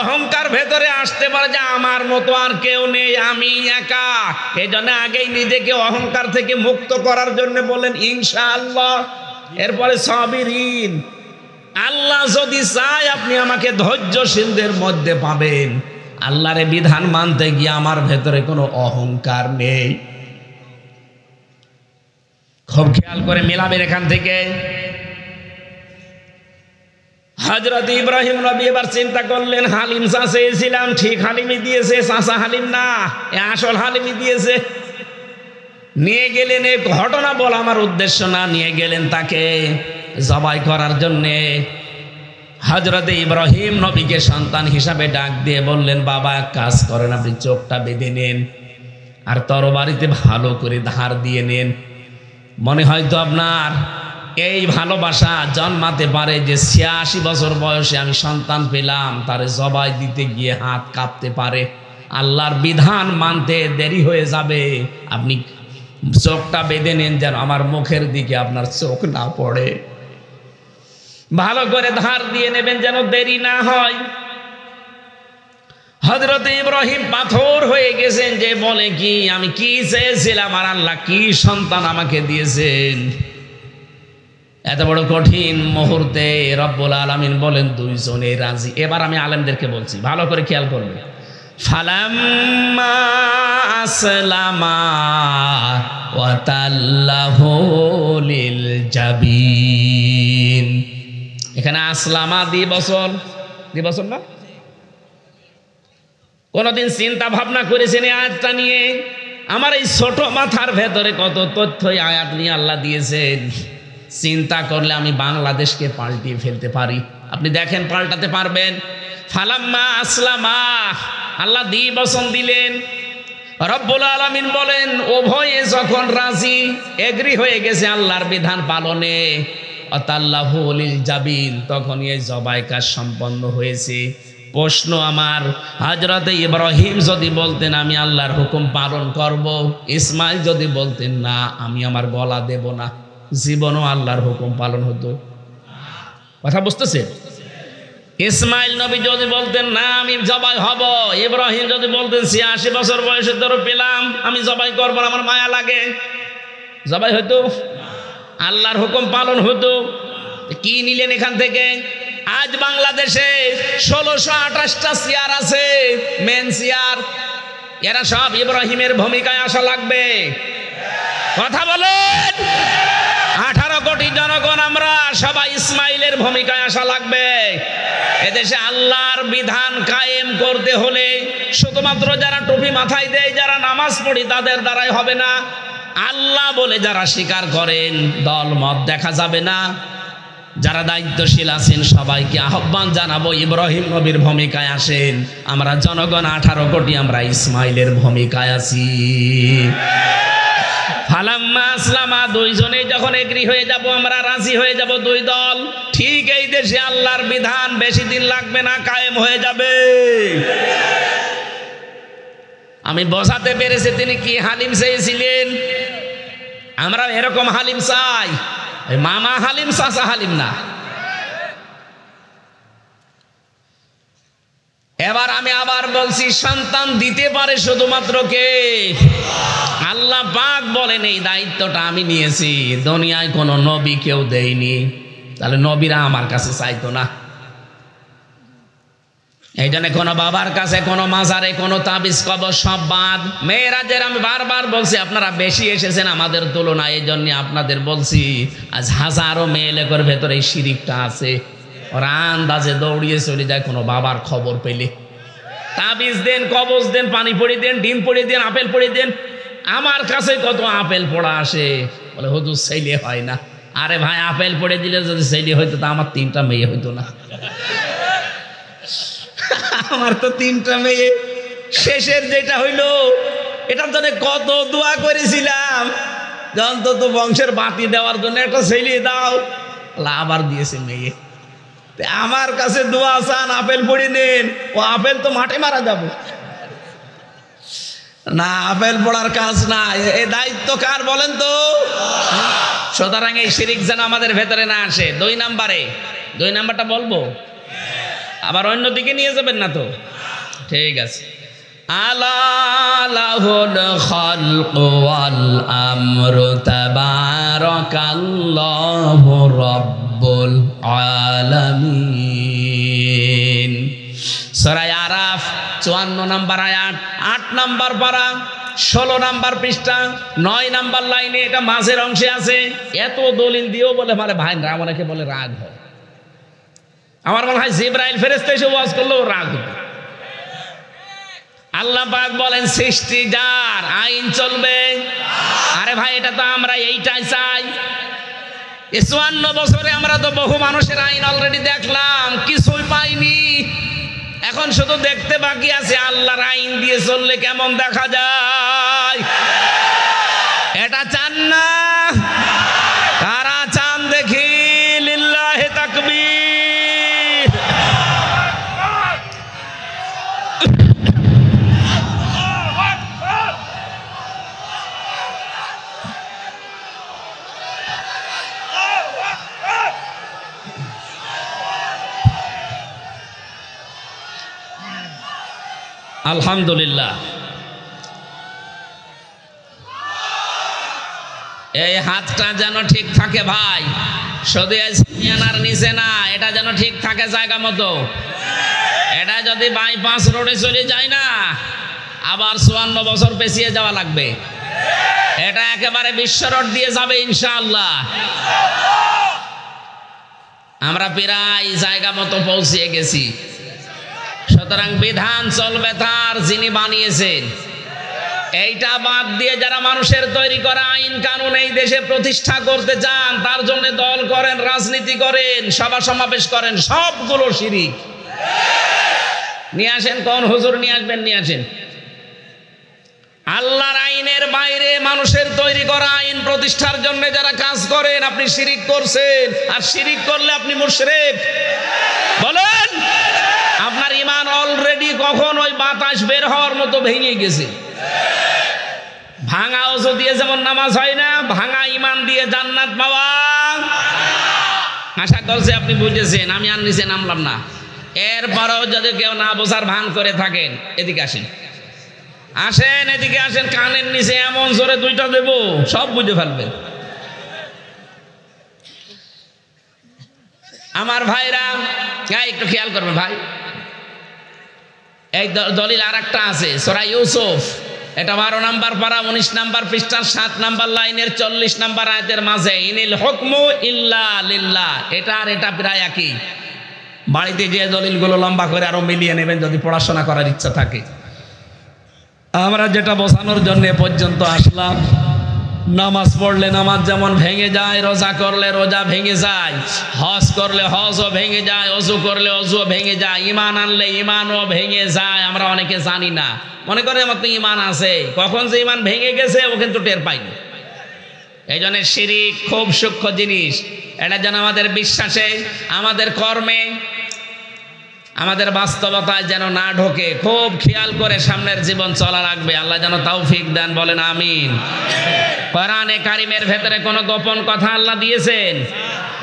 অহংকার ভেতরে আসতে পারে যে আমার মতো আর কেউ নেই, আমি একা। এই জন্য আগেই নিজেকে অহংকার থেকে মুক্ত করার জন্য বলেন ইনশাআল্লাহ, এরপরে সাবিরিন। আল্লাহ যদি চায় আপনি আমাকে ধৈর্যশীলদের মধ্যে পাবেন। আল্লাহর বিধান মানতে গিয়ে আমার ভেতরে কোনো অহংকার নেই। খুব খেয়াল করে মেলাবেন এখান থেকে। হযরত ইব্রাহিম নবী এবার চিন্তা করলেন হালিম চেয়েছিলাম, ঠিক হালিমই দিয়েছে, চাচা হালিম না, এ আসল হালিমই দিয়েছে। নিয়ে গেলেন, এই ঘটনা বলা আমার উদ্দেশ্য না, নিয়ে গেলেন তাকে জবাই করার জন্যে। হযরত ইব্রাহিম নবীকে সন্তান হিসাবে ডাক দিয়ে বললেন বাবা এক কাজ করেন, আপনি চোখটা বেঁধে নেন আর তরবারিতে ভালো করে ধার দিয়ে নেন। মনে হয়তো আপনার এই ভালোবাসা জন্মাতে পারে যে ৮৬ বছর বয়সে আমি সন্তান পেলাম, তারে জবাই দিতে গিয়ে হাত কাঁপতে পারে, আল্লাহর বিধান মানতে দেরি হয়ে যাবে। আপনি চোখটা বেঁধে নেন যেন আমার মুখের দিকে আপনার চোখ না পড়ে। ভালো করে ধার দিয়ে নেবেন যেন দেরি না হয়। হযরত ইব্রাহিম পাথর হয়ে গেছেন, যে বলে কি আমি কি চেয়েছিলাম আর আল্লাহ কি সন্তান আমাকে দিয়েছেন। এত বড় কঠিন মুহূর্তে রব্বুল আলামিন বলেন দুইজনে রাজি। এবার আমি আলেমদেরকে বলছি, ভালো করে খেয়াল করবে। ফালাম্মা আসলামা ওয়া তাল্লাহু লিল জাবিন। এখানে আসলামা দ্বিবচন না? কোনদিন চিন্তা ভাবনা করেছেন এই আয়াতটা নিয়ে? আমার এই ছোট মাথার ভেতরে কত তথ্য এই আয়াত নিয়ে আল্লাহ দিয়েছেন। চিন্তা করলে আমি বাংলাদেশকে পাল্টিয়ে ফেলতে পারি। আপনি দেখেন পাল্টাতে পারবেন। ফালাম্মা আসলামা, আল্লাহ দ্বিবচন দিলেন। রব্বুল আলামিন বলেন উভয়ে যখন রাজি এগ্রি হয়ে গেছে আল্লাহর বিধান পালনে, আতাল্লাহু লিল জাবিন, তখন এই জবাই কাজ সম্পন্ন হয়েছে। প্রশ্ন আমার, হযরত ইব্রাহিম যদি বলতেন আমি আল্লাহর হুকুম পালন করব, ইসমাইল যদি বলতেন না আমি আমার গলা দেব না, জীবনও আল্লাহর হুকুম পালন হতো? কথা বুঝতেছে? ইসমাইল নবী যদি বলতেন না আমি জবাই হব, ইব্রাহিম যদি বলতেন ৮৬ বছর বয়সে ধরে পেলাম আমি জবাই করব না, আমার মায়া লাগে, জবাই হতো? আল্লাহর হুকুম পালন হতো? কি নিলেন এখান থেকে? আজ বাংলাদেশে ১৬২৮টা চেয়ার আছে, মেন চেয়ার। এরা সব ইব্রাহিমের ভূমিকায় আসা লাগবে। কথা বলেন। ১৮ কোটি জনগণ আমরা সবাই ইসমাইলের ভূমিকায় আসা লাগবে। এদেশে আল্লাহর বিধান কায়েম করতে হলে শুধুমাত্র যারা টুপি মাথায় দেয়, যারা নামাজ পড়ি তাদের দ্বারাই হবে না। আল্লাহ বলে যারা স্বীকার করেন দল মত দেখা যাবে না। যারা দায়িত্বশীল আছেন সবাইকে আহ্বান জানাবো ইব্রাহিম নবীর ভূমিকায় আসেন। আমরা জনগণ ১৮ কোটি, আমরা ইসমাইলের ভূমিকায় আছি। ফালাম্মা আসলামা, দুইজনেই যখন এগ্রি হয়ে যাব, আমরা রাজি হয়ে যাব দুই দল, ঠিক এই দেশে আল্লাহর বিধান বেশি দিন লাগবে না, কায়েম হয়ে যাবে। আমি বোঝাতে পেরেছি তিনি কি হালিম চেয়েছিলেন। আমরা এরকম হালিম চাই, মামা হালিম, চাচা হালিম না। এবার আমি আবার বলছি, সন্তান দিতে পারে শুধুমাত্র কে? আল্লাহ পাক বলেন এই দায়িত্বটা আমি নিয়েছি। দুনিয়ায় কোনো নবী কেউ দেয়নি, তাহলে নবীরা আমার কাছে চাইতো না। এই জন্য কোনো বাবার কাছে, কোনো মাজারে, কোনো তাবিজ কবর সব বাদ। মেয়েরাজের আমি বারবার বলছি আপনারা বেশি এসেছেন আমাদের তুলনায়, এই জন্য আপনাদের বলছি আজ হাজারো মেয়ে লেখের ভেতরে এই শিরিকটা আছে। ওরা আন্দাজে দৌড়িয়ে চলে যায় কোনো বাবার খবর পেলে। তাবিজ দেন, কবজ দেন, পানি পড়ে দেন, ডিম পড়ে দেন, আপেল পড়ে দেন। আমার কাছে কত আপেল পড়া আসে, বলে হুজুর ছেলে হয় না। আরে ভাই, আপেল পড়ে দিলে যদি ছেলে হইতো তা আমার ৩টা মেয়ে হইতো না। আমার তো 3টা মেয়ে। শেষের যেটা হইলো, এটার জন্য কত দোয়া করেছিলাম, অন্তত বংশের বাতি দেওয়ার জন্য একটা ছেলে দাও, আবার দিয়েছে মেয়ে। আমার কাছে দোয়া চান, আপেল পড়ে নেন, ও আপেল তো মাঠে মারা যাব না, আপেল পড়ার কাজ না। এই দায়িত্ব কার বলেন তো? সুতরাং এই শিরিক যেন আমাদের ভেতরে না আসে। 2 নাম্বারটা বলবো, আবার অন্যদিকে নিয়ে যাবেন না তো? ঠিক আছে। আলা লাহুল খালকু ওয়াল আমরু তাবারাকাল্লাহু রাব্বুল আলামিন। সূরা আরাফ 54 নম্বর আয়াত, 8 নম্বর পারা, 16 নম্বর পৃষ্ঠা, 9 নম্বর লাইনে, এটা মাঝের অংশে আছে। এত দলিল দিয়েও বলে মানে ভাই অনেকে বলে রাগ হয়। আমার মনে হয় জিবরাইল ফেরেশতা এসে ওয়াজ করলেও রাগ হতো। আল্লাহ পাক বলেন সৃষ্টি যার, আইন চলবে। আরে ভাই, এটা তো আমরা এইটাই চাই। ৫৪ বছরে আমরা তো বহু মানুষের আইন অলরেডি দেখলাম, কিছুই পাইনি। এখন শুধু দেখতে বাকি আছে আল্লাহর আইন দিয়ে চললে কেমন দেখা যায়। এটা চান না? কারা চান দেখি? লিল্লাহি তাকবীর। আলহামদুলিল্লাহ। এই হাতটা যেন ঠিক থাকে ভাই, শুধু সিমিয়ানার নিচে না, এটা যেন ঠিক থাকে জায়গা মতো। এটা যদি বাইপাস রোডে চলে যায় না, আবার 54 বছর পেছিয়ে যাওয়া লাগবে। এটা একেবারে বিশ্ব রোড দিয়ে যাবে ইনশাআল্লাহ। আমরা প্রায় জায়গা মতো পৌঁছে গেছি। সুতরাং বিধান চলবে তার যিনি বানিয়েছেন। এইটা বাদ দিয়ে যারা মানুষের তৈরি করা আইন কানুন এই দেশে প্রতিষ্ঠা করতে চান, তার জন্য দল করেন, রাজনীতি করেন, সভা সমাবেশ করেন, সবগুলো শিরিক। নিয়ে আসেন, কোন হুজুর নিয়ে আসবেন, নিয়ে আসেন। আল্লাহর আইনের বাইরে মানুষের তৈরি করা আইন প্রতিষ্ঠার জন্য যারা কাজ করেন, আপনি শিরিক করছেন। আর শিরিক করলে আপনি মুশরিক। বলেন, আপনার ঈমান অলরেডি কখন ওই বাতাস বের হওয়ার মতো ভেঙে গেছে। ভাঙা ওযু দিয়ে যেমন নামাজ হয় না, ভাঙা ঈমান দিয়ে জান্নাত পাওয়া। আশা করছি আপনি বুঝেছেন, আমি আর নিচে নামলাম না। এরপরেও যদি কেউ না বোঝার ভান করে থাকেন, এদিকে আসেন, আসেন, এদিকে আসেন। কানের নিচে এমন জোরে দুইটা দেব, সব বুঝে ফেলবেন। আমার ভাইরা একটু খেয়াল করবেন ভাই। এই দলিল আর একটা আছে, সূরা ইউসুফ, এটা 12 নম্বর পারা 19 নম্বর পৃষ্ঠার 7 নম্বর লাইনের 40 নম্বর আয়াতের মাঝে, ইনিল হুকমু ইল্লা লিল্লাহ। এটা আর এটা প্রায় একই। বাড়িতে যে দলিলগুলো লম্বা করে আরো মিলিয়ে নেবেন যদি পড়াশোনা করার ইচ্ছা থাকে। আমরা যেটা বোঝানোর জন্য পর্যন্ত আসলাম, নামাজ পড়লে নামাজ যেমন ভেঙে যায়, রোজা করলে রোজা ভেঙে যায়, হজ করলে হজও ভেঙে যায়, ওযু করলে ওযুও ভেঙে যায়, ঈমান আনলে ঈমানও ভেঙে যায়। আমরা অনেকে জানি না, মনে করেন আমার তো ঈমান আছে, কখন যে ঈমান ভেঙে গেছে ও কিন্তু টের পাইনি। এই জন্য শিরিক খুব সূক্ষ্ম জিনিস। এটা যেন আমাদের বিশ্বাসে, আমাদের কর্মে, আমাদের বাস্তবতায় যেন না ঢোকে। খুব খেয়াল করে সামনের জীবন চলা রাখবে। আল্লাহ যেন তৌফিক দেন, বলেন আমিন। কোরআনে কারিমের ভেতরে কোনো গোপন কথা আল্লাহ দিয়েছেন?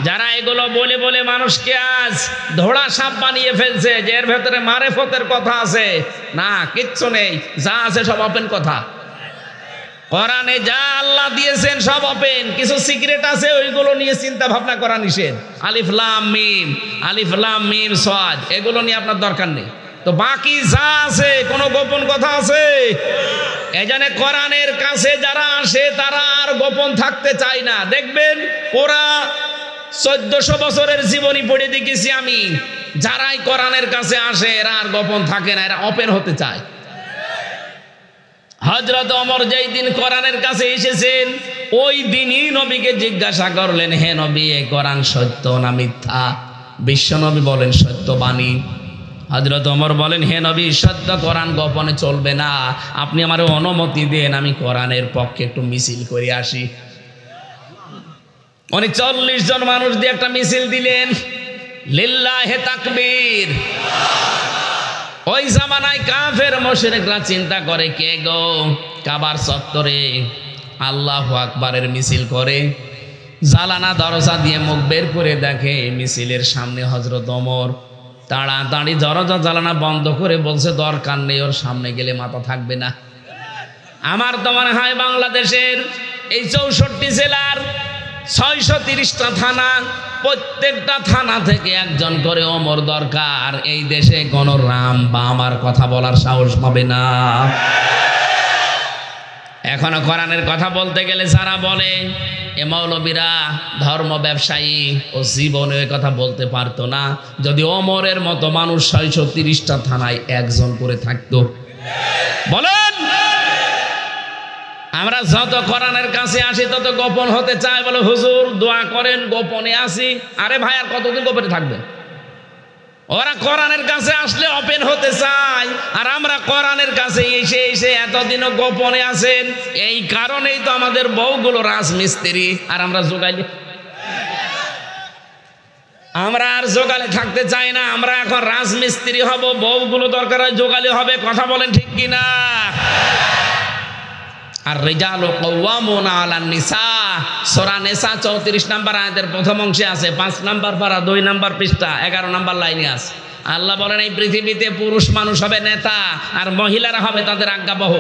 যারা এগুলো বলে বলে মানুষকে আজ ধোড়া সাপ বানিয়ে ফেলছে যে এর ভেতরে মারেফতের কথা আছে, না, কিচ্ছু নেই, যা আছে সব ওপেন কথা। কোরআনে যা আল্লাহ দিয়েছেন সব ওপেন, কিছু সিক্রেট আছে ওইগুলো নিয়ে চিন্তা ভাবনা করা নিষেধ। আলিফ লাম মিম, আলিফ লাম মিম সাদ, এগুলো নিয়ে আপনার দরকার নেই। তো বাকি যা আছে, কোনো গোপন কথা আছে? এজন্য কোরআনের কাছে যারা আসে তারা আর গোপন থাকতে চায় না। দেখবেন ওরা 1400 বছরের জীবনী পড়ে দেখেছি আমি, যারাই কোরআনের কাছে আসে এরা আর গোপন থাকে না, এরা ওপেন হতে চায়। হযরত ওমর যেই দিন কোরআনের কাছে এসেছেন, ওই দিনই নবীকে জিজ্ঞাসা করলেন, হে নবী, এই কোরআন সত্য না মিথ্যা? বিশ্ব নবী বলেন সত্যবাণী। হযরত ওমর বলেন, হে নবী, সত্য কোরআন গোপনে চলবে না, আপনি আমার অনুমতি দেন, আমি কোরআনের পক্ষে একটু মিছিল করে আসি। উনি 40 জন মানুষ দিয়ে একটা মিছিল দিলেন। লিল্লাহে তাকবীর। ওই জামানায় কাফের মুশরিকরা চিন্তা করে, কে গো কাবার চত্বরে আল্লাহু আকবারের মিছিল করে, জালানা দরজা দিয়ে মুখ বের করে দেখে মিছিলের সামনে হযরত ওমর। তাড়াতাড়ি দরজা জালানা বন্ধ করে বলছে, দরকার নেই, ওর সামনে গেলে মাথা থাকবে না। আমার তো মনে হয় বাংলাদেশের এই 64 জেলার 630টা থানা, প্রত্যেকটা থানা থেকে একজন করে ওমর দরকার। এই দেশে কোন রাম বা আমার কথা বলার সাহস পাবে না। এখনো কোরআনের কথা বলতে গেলে যারা বলে এ মৌলবীরা ধর্ম ব্যবসায়ী, ও জীবনে এ কথা বলতে পারতো না যদি ওমরের মতো মানুষ 630টা থানায় একজন করে থাকতো। বলেন, আমরা যত কোরআনের কাছে আসি তত গোপন হতে চাই। বলে হুজুর দোয়া করেন, গোপনে আসি। আরে ভাই, আর কতদিন গোপনে থাকবেন? ওরা কোরআনের কাছে আসলে ওপেন হতে চায়, আর আমরা কোরআনের কাছে এসে এসে এতদিনও গোপনে আছেন। এই কারণেই তো আমাদের বউগুলো রাজমিস্ত্রি, আর আমরা জোগালি। আমরা আর জোগালে থাকতে চাই না, আমরা এখন রাজমিস্ত্রি হব, বউগুলো দরকার হয় জোগালি হবে। কথা বলেন ঠিক কিনা? আর রিজালু কাওয়ামুনা আলান নিসা, সূরা নিসা 34 নম্বর আয়াতের প্রথম অংশে আছে, 5 নম্বর পারা 2 নম্বর পৃষ্ঠা 11 নম্বর লাইনে আছে। আল্লাহ বলেন এই পৃথিবীতে পুরুষ মানুষ হবে নেতা আর মহিলারা হবে তাদের আজ্ঞাবহ।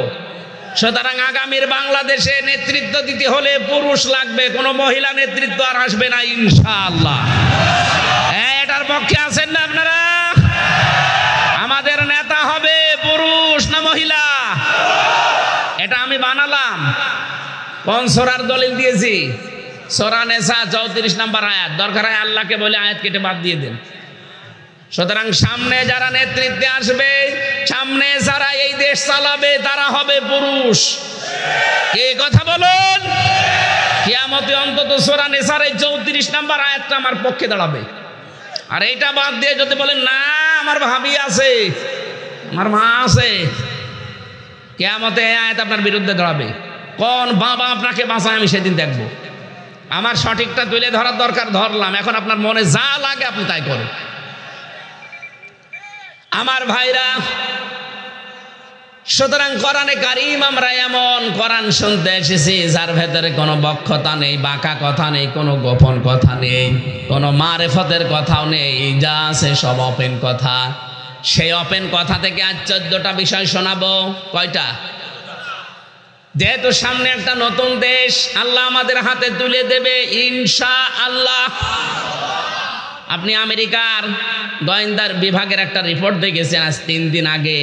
সুতরাং আগামীর বাংলাদেশে নেতৃত্ব দিতে হলে পুরুষ লাগবে, কোনো মহিলা নেতৃত্ব আর আসবে না ইনশাআল্লাহ। এটার পক্ষে আছেন না আপনারা? আমাদের নেতা হবে পুরুষ না মহিলা? এটা আমি বানালাম। কোন সূরার দলিল দিয়েছি? সূরা নিসা 34 নম্বর আয়াত। দরকার হয় আল্লাহকে বলে আয়াত কেটে বাদ দিয়ে দেন। সুতরাং সামনে যারা নেতৃত্বে আসবে, সামনে যারা এই দেশ চালাবে, তারা হবে পুরুষ। কে কথা বলুন? কিয়ামতে অন্তত সূরা নিসার এই 34 নম্বর আয়াতটা আমার পক্ষে দাঁড়াবে। আর এইটা বাদ দিয়ে যদি বলেন না আমার ভাবি আছে, আমার মা আছে, কিয়ামতে এই আয়াত আপনার বিরুদ্ধে দাঁড়াবে। কোন বাবা আপনাকে বাঁচায় আমি সেদিন দেখব। আমার সঠিকটা তুলে ধরার দরকার ধরলাম, এখন আপনার মনে যা লাগে আপনি তাই করেন। আমার ভাইরা, সুতরাং কোরআনে কারীম আমরা এমন কোরআন শুনতে এসেছি যার ভেতরে কোনো বক্ষতা নেই, বাঁকা কথা নেই, কোনো গোপন কথা নেই, কোনো মারেফতের কথাও নেই, যা আছে সব ওপেন কথা। সেই ওপেন কথা থেকে আজ 14টা বিষয় শোনাবো। কয়টা? যেহেতু সামনে একটা নতুন দেশ আল্লাহ আমাদের হাতে তুলে দেবে ইনশাআল্লাহ। আপনি আমেরিকার গোয়েন্দার বিভাগের একটা রিপোর্ট দেখেছেন আজ 3 দিন আগে।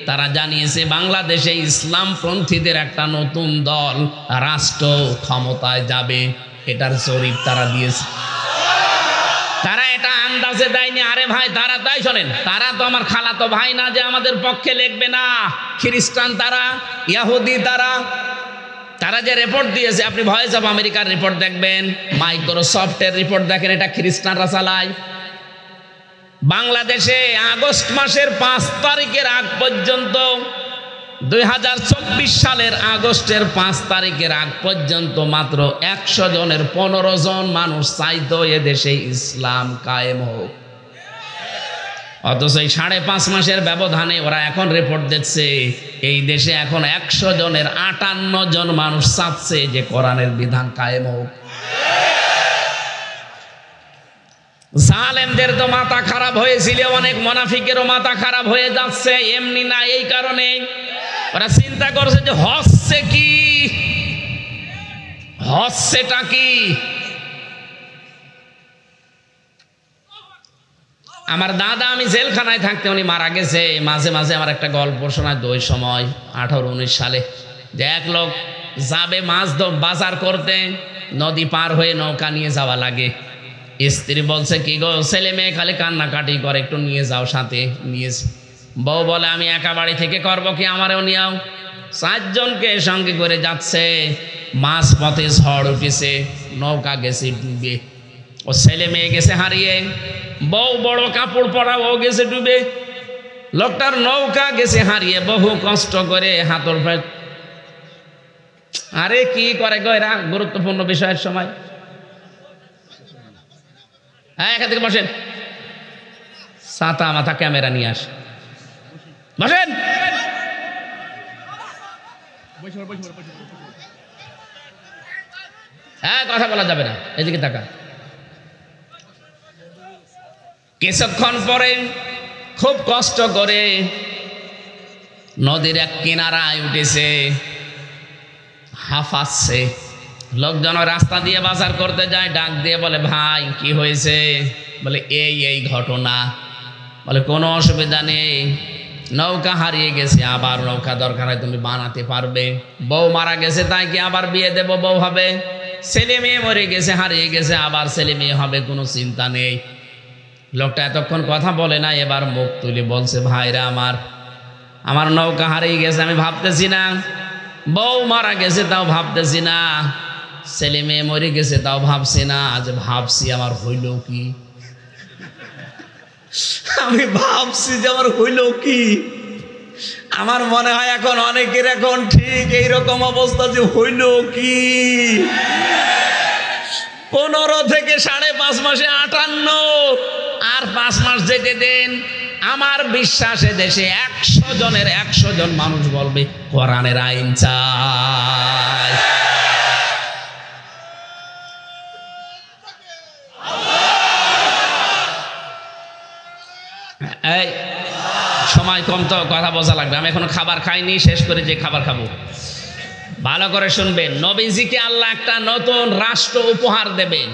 তারা জানিয়েছে বাংলাদেশে ইসলামপন্থীদের একটা নতুন দল রাষ্ট্র ক্ষমতায় যাবে, এটার জরিপ তারা দিয়েছে। তারা এটা আন্দাজে দেয়নি। আরে ভাই, তারা তাই শোনেন, তারা তো আমার খালাতো ভাই না যে আমাদের পক্ষে লিখবে না। খ্রিস্টান তারা, ইহুদি তারা, তারা যে রিপোর্ট দিয়েছে, আপনি ভয়েস অফ আমেরিকার রিপোর্ট দেখবেন, মাইক্রোসফটের রিপোর্ট দেখেন, এটা খ্রিস্টানরা চালায়। বাংলাদেশে আগস্ট মাসের 5 তারিখের আগ পর্যন্ত, 2024 সালের আগস্টের 5 তারিখের আগ পর্যন্ত মাত্র 100 জনের 15 জন মানুষ চাইতো এদেশে ইসলাম কায়েম হোক। অথচ এই 5.5 মাসের ব্যবধানে ওরা এখন রিপোর্ট দিচ্ছে এই দেশে এখন 100 জনের 58 জন মানুষ চাচ্ছে যে কোরআনের বিধান কায়েম হোক। জালেমদের তো মাথা খারাপ হয়েছিল, অনেক মুনাফিকেরও মাথা খারাপ হয়ে যাচ্ছে। এমনি না, এই কারণে ওরা চিন্তা করছে যে হচ্ছে কি, হচ্ছেটা কি। আমার দাদা, আমি জেলখানায় থাকতে উনি মারা গেছে, মাঝে মাঝে আমার একটা গল্প শোনায়। ওই সময় 18-19 সালে যে এক লোক যাবে মাছ বাজার করতে, নদী পার হয়ে নৌকা নিয়ে যাওয়া লাগে। স্ত্রী বলছে কি গো, ছেলে মেয়ে খালি কান্নাকাটি করে, একটু নিয়ে যাও সাথে। নিয়েছে। বউ বলে আমি একা বাড়ি থেকে করবো কি, আমারও নিয়াও। 4 জনকে সঙ্গে করে যাচ্ছে। মাছ পথে ঝড় উঠেছে, নৌকা গেছে ডুবে, ও ছেলে মেয়ে গেছে হারিয়ে, বউ বড় কাপড় পরা ও গেছে ডুবে, লোকটার নৌকা গেছে হারিয়ে। বহু কষ্ট করে হাতল পায়। আরে কি করে গো এরা গুরুত্বপূর্ণ বিষয়ের সময়। হ্যাঁ, এখান থেকে বসেন, ছাতা মাথা ক্যামেরা নিয়ে আস, বসেন। হ্যাঁ, কথা বলা যাবে না, এদিকে তাকা। কিছুক্ষণ পরে খুব কষ্ট করে নদীর এক কিনারায় উঠেছে, হাঁফাচ্ছে। লোকজন রাস্তা দিয়ে বাজার করতে যায়, ডাক দিয়ে বলে ভাই কি হয়েছে? বলে এই এই ঘটনা। বলে কোনো অসুবিধা নেই, নৌকা হারিয়ে গেছে, আবার নৌকা দরকার হয় তুমি বানাতে পারবে। বউ মারা গেছে, তাই কি আবার বিয়ে দেব, বউ হবে। ছেলে মেয়ে মরে গেছে, হারিয়ে গেছে, আবার ছেলে মেয়ে হবে, কোনো চিন্তা নেই। লোকটা এতক্ষণ কথা বলে না, এবার মুখ তুলে বলছে ভাইরা আমার নৌকা হারিয়ে গেছে, আমি ভাবতেছি না। বউ মারা গেছে, তাও ভাবতেছি না। ছেলে মেয়ে মরে গেছে, তাও ভাবছি না। আজ ভাবছি আমার হইল কি, আমি ভাবছি যে আমার হইল কি। আমার মনে হয় এখন অনেকের এখন ঠিক এইরকম অবস্থা যে হইল কি। 15 থেকে 5.5 মাসে 58, আর 5 মাস যেতে দেন। আমার বিশ্বাসে দেশে 100 জনের 100 জন মানুষ বলবে কোরআনের আইন চাই। এই সময় কম তো কথা বোঝা লাগবে। আমি এখনো খাবার খাইনি, শেষ করে যে খাবার খাবো। ভালো করে শুনবেন, নবীজিকে আল্লাহ একটা নতুন রাষ্ট্র উপহার দেবেন,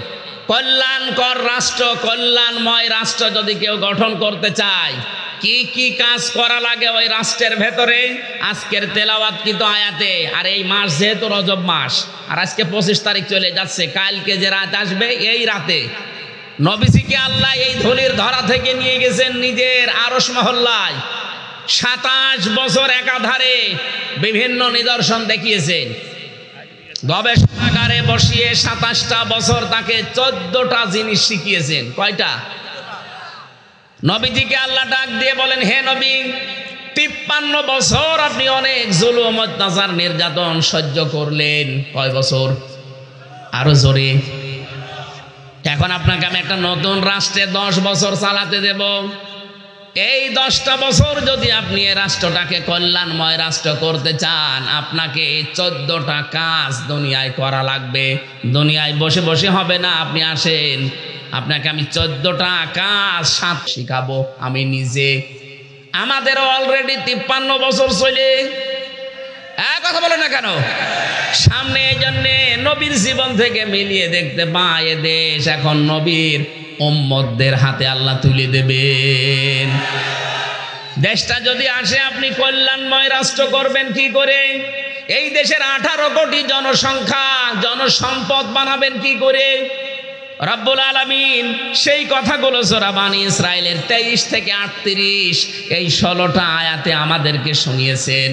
কল্যাণকর রাষ্ট্র, কল্যাণময় রাষ্ট্র যদি কেউ গঠন করতে চায়, কি কি কাজ করা লাগে ওই রাষ্ট্রের ভেতরে আজকের তেলাওয়াত কিন্তু আয়াতে। আর এই মাস যেহেতু রজব মাস, আর আজকে 25 তারিখ চলে যাচ্ছে, কালকে যে রাত আসবে এই রাতে নবীজিকে আল্লাহ এই ধুলির ধরা থেকে নিয়ে গেছেন নিজের আরশ মহল্লায়। 27 বছর একাধারে বিভিন্ন নিদর্শন দেখিয়েছেন। গবেষণাগারে বসিয়ে 27টা বছর তাকে 14টা জিনিস শিখিয়েছেন। কয়টা? নবীজিকে আল্লাহ ডাক দিয়ে বলেন, হে নবী, 53 বছর আপনি অনেক জুলুম, অত্যাচার, নির্যাতন সহ্য করলেন। কয় বছর? আরো জোরে। এখন আপনাকে আমি একটা নতুন রাষ্ট্রে 10 বছর চালাতে দেব। এই 10টা বছর যদি আপনি এই রাষ্ট্রটাকে কল্যাণময় রাষ্ট্র করতে চান, আপনাকে এই 14টা কাজ দুনিয়ায় করা লাগবে। দুনিয়ায় বসে বসে হবে না। আপনি আসেন, আপনাকে আমি 14টা কাজ শিখাবো আমি নিজে। আমাদের অলরেডি 53 বছর চলে, কথা বলে না কেন? সামনে এই জন্যে নবীর জীবন থেকে মিলিয়ে দেখতে পাই, এ দেশ এখন নবীর উম্মতদের হাতে আল্লাহ তুলে দেবেন। দেশটা যদি আসে, আপনি কল্যাণময় রাষ্ট্র করবেন কি করে? এই দেশের 18 কোটি জনসংখ্যা, জনসম্পদ বানাবেন কি করে? রব্বুল আলামিন সেই কথাগুলো সূরা বানী ইসরাইলের 23 থেকে 38 এই 16টা আয়াতে আমাদেরকে শুনিয়েছেন।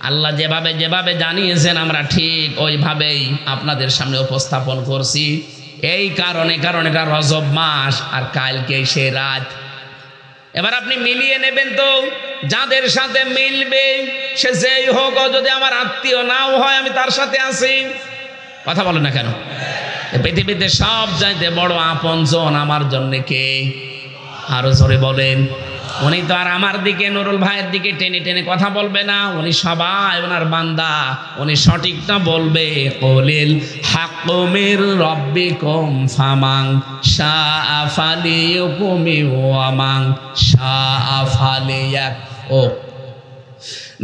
আল্লাহ যেভাবে যেভাবে জানিয়েছেন আমরা ঠিক ওইভাবেই আপনাদের সামনে উপস্থাপন করছি। এই কারণে এটা রজব মাস, আর কালকে সে রাত। এবার আপনি মিলিয়ে নেবেন তো, যাদের সাথে মিলবে সে যেই হোক, যদি আমার আত্মীয় নাও হয় আমি তার সাথে আছি। কথা বলেন না কেন? পৃথিবীতে সব চাইতে বড় আপনজন আমার জন্য কে? আরো জোরে বলেন। উনি তো আর আমার দিকে, নুরুল ভাইয়ের দিকে টেনে টেনে কথা বলবে না। উনি সবাই ওনার বান্দা, উনি সঠিকটা বলবে। কলিল হাক্কু মির রাব্বিকুম ফামান শাআ ফালিয়াকুম ওয়া মান শাআ ফালিয়াক। ও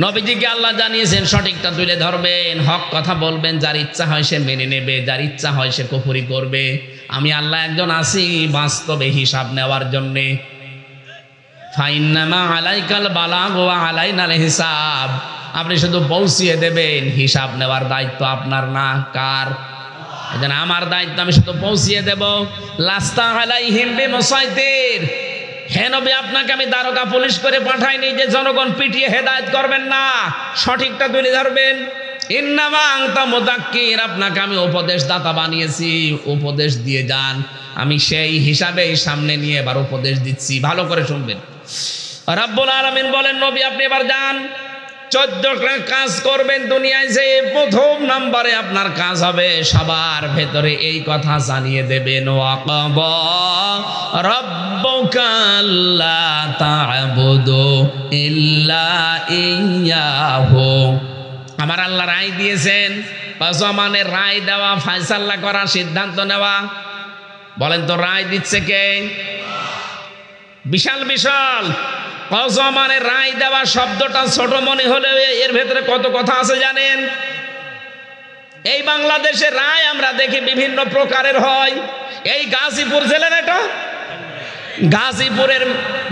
নবীজিকে আল্লাহ জানিয়েছেন সঠিকটা তুলে ধরবেন, হক কথা বলবেন। যার ইচ্ছা হয় সে মেনে নেবে, যার ইচ্ছা হয় সে কুফরি করবে। আমি আল্লাহ একজন আছি বাস্তবে হিসাব নেওয়ার জন্যে। ফাইন্নামা আলাইকাল বালাগ ওয়া আলাইনাল হিসাব। আপনি শুধু পৌঁছিয়ে দেবেন, হিসাব নেওয়ার দায়িত্ব আপনার না। কার? এজন্য আমার দায়িত্ব, আমি শুধু পৌঁছিয়ে দেব। লাস্তা আলাইহিম বিমুসাইতির। হে নবী, আপনাকে আমি দারোগা পুলিশ করে পাঠাইনি যে জনগণ পিটিয়ে হেদায়েত করবেন না, সঠিকটা তুলে ধরবেন। ইন্নামা আনতা মুযাক্কির, আপনাকে আমি উপদেশদাতা বানিয়েছি, উপদেশ দিয়ে যান। আমি সেই হিসাবে সামনে নিয়ে এবার উপদেশ দিচ্ছি, ভালো করে শুনবেন। রাব্বুল আলামিন বলেন, নবী আপনি এবার যান, 14টা কাজ করবেন দুনিয়ায়। যে প্রথম নম্বরে আপনার কাজ হবে সবার ভেতরে এই কথা জানিয়ে দেবেন, ওয়াকাবা রাব্বুকা আল্লা তা'বুদু ইল্লা ইয়্যাহু। আমার আল্লাহ রায় দিয়েছেন, মানে রায় দেওয়া, ফয়সালা করা, সিদ্ধান্ত নেওয়া। বলেন তো রায় দিচ্ছে কে? বিশাল বিশাল মানে রায় দেওয়া শব্দটা ছোট মনে হলেও এর ভেতরে কত কথা আছে জানেন? এই বাংলাদেশে রায় আমরা দেখি বিভিন্ন প্রকারের হয়। এই গাজীপুর জেলার, এটা গাজীপুরের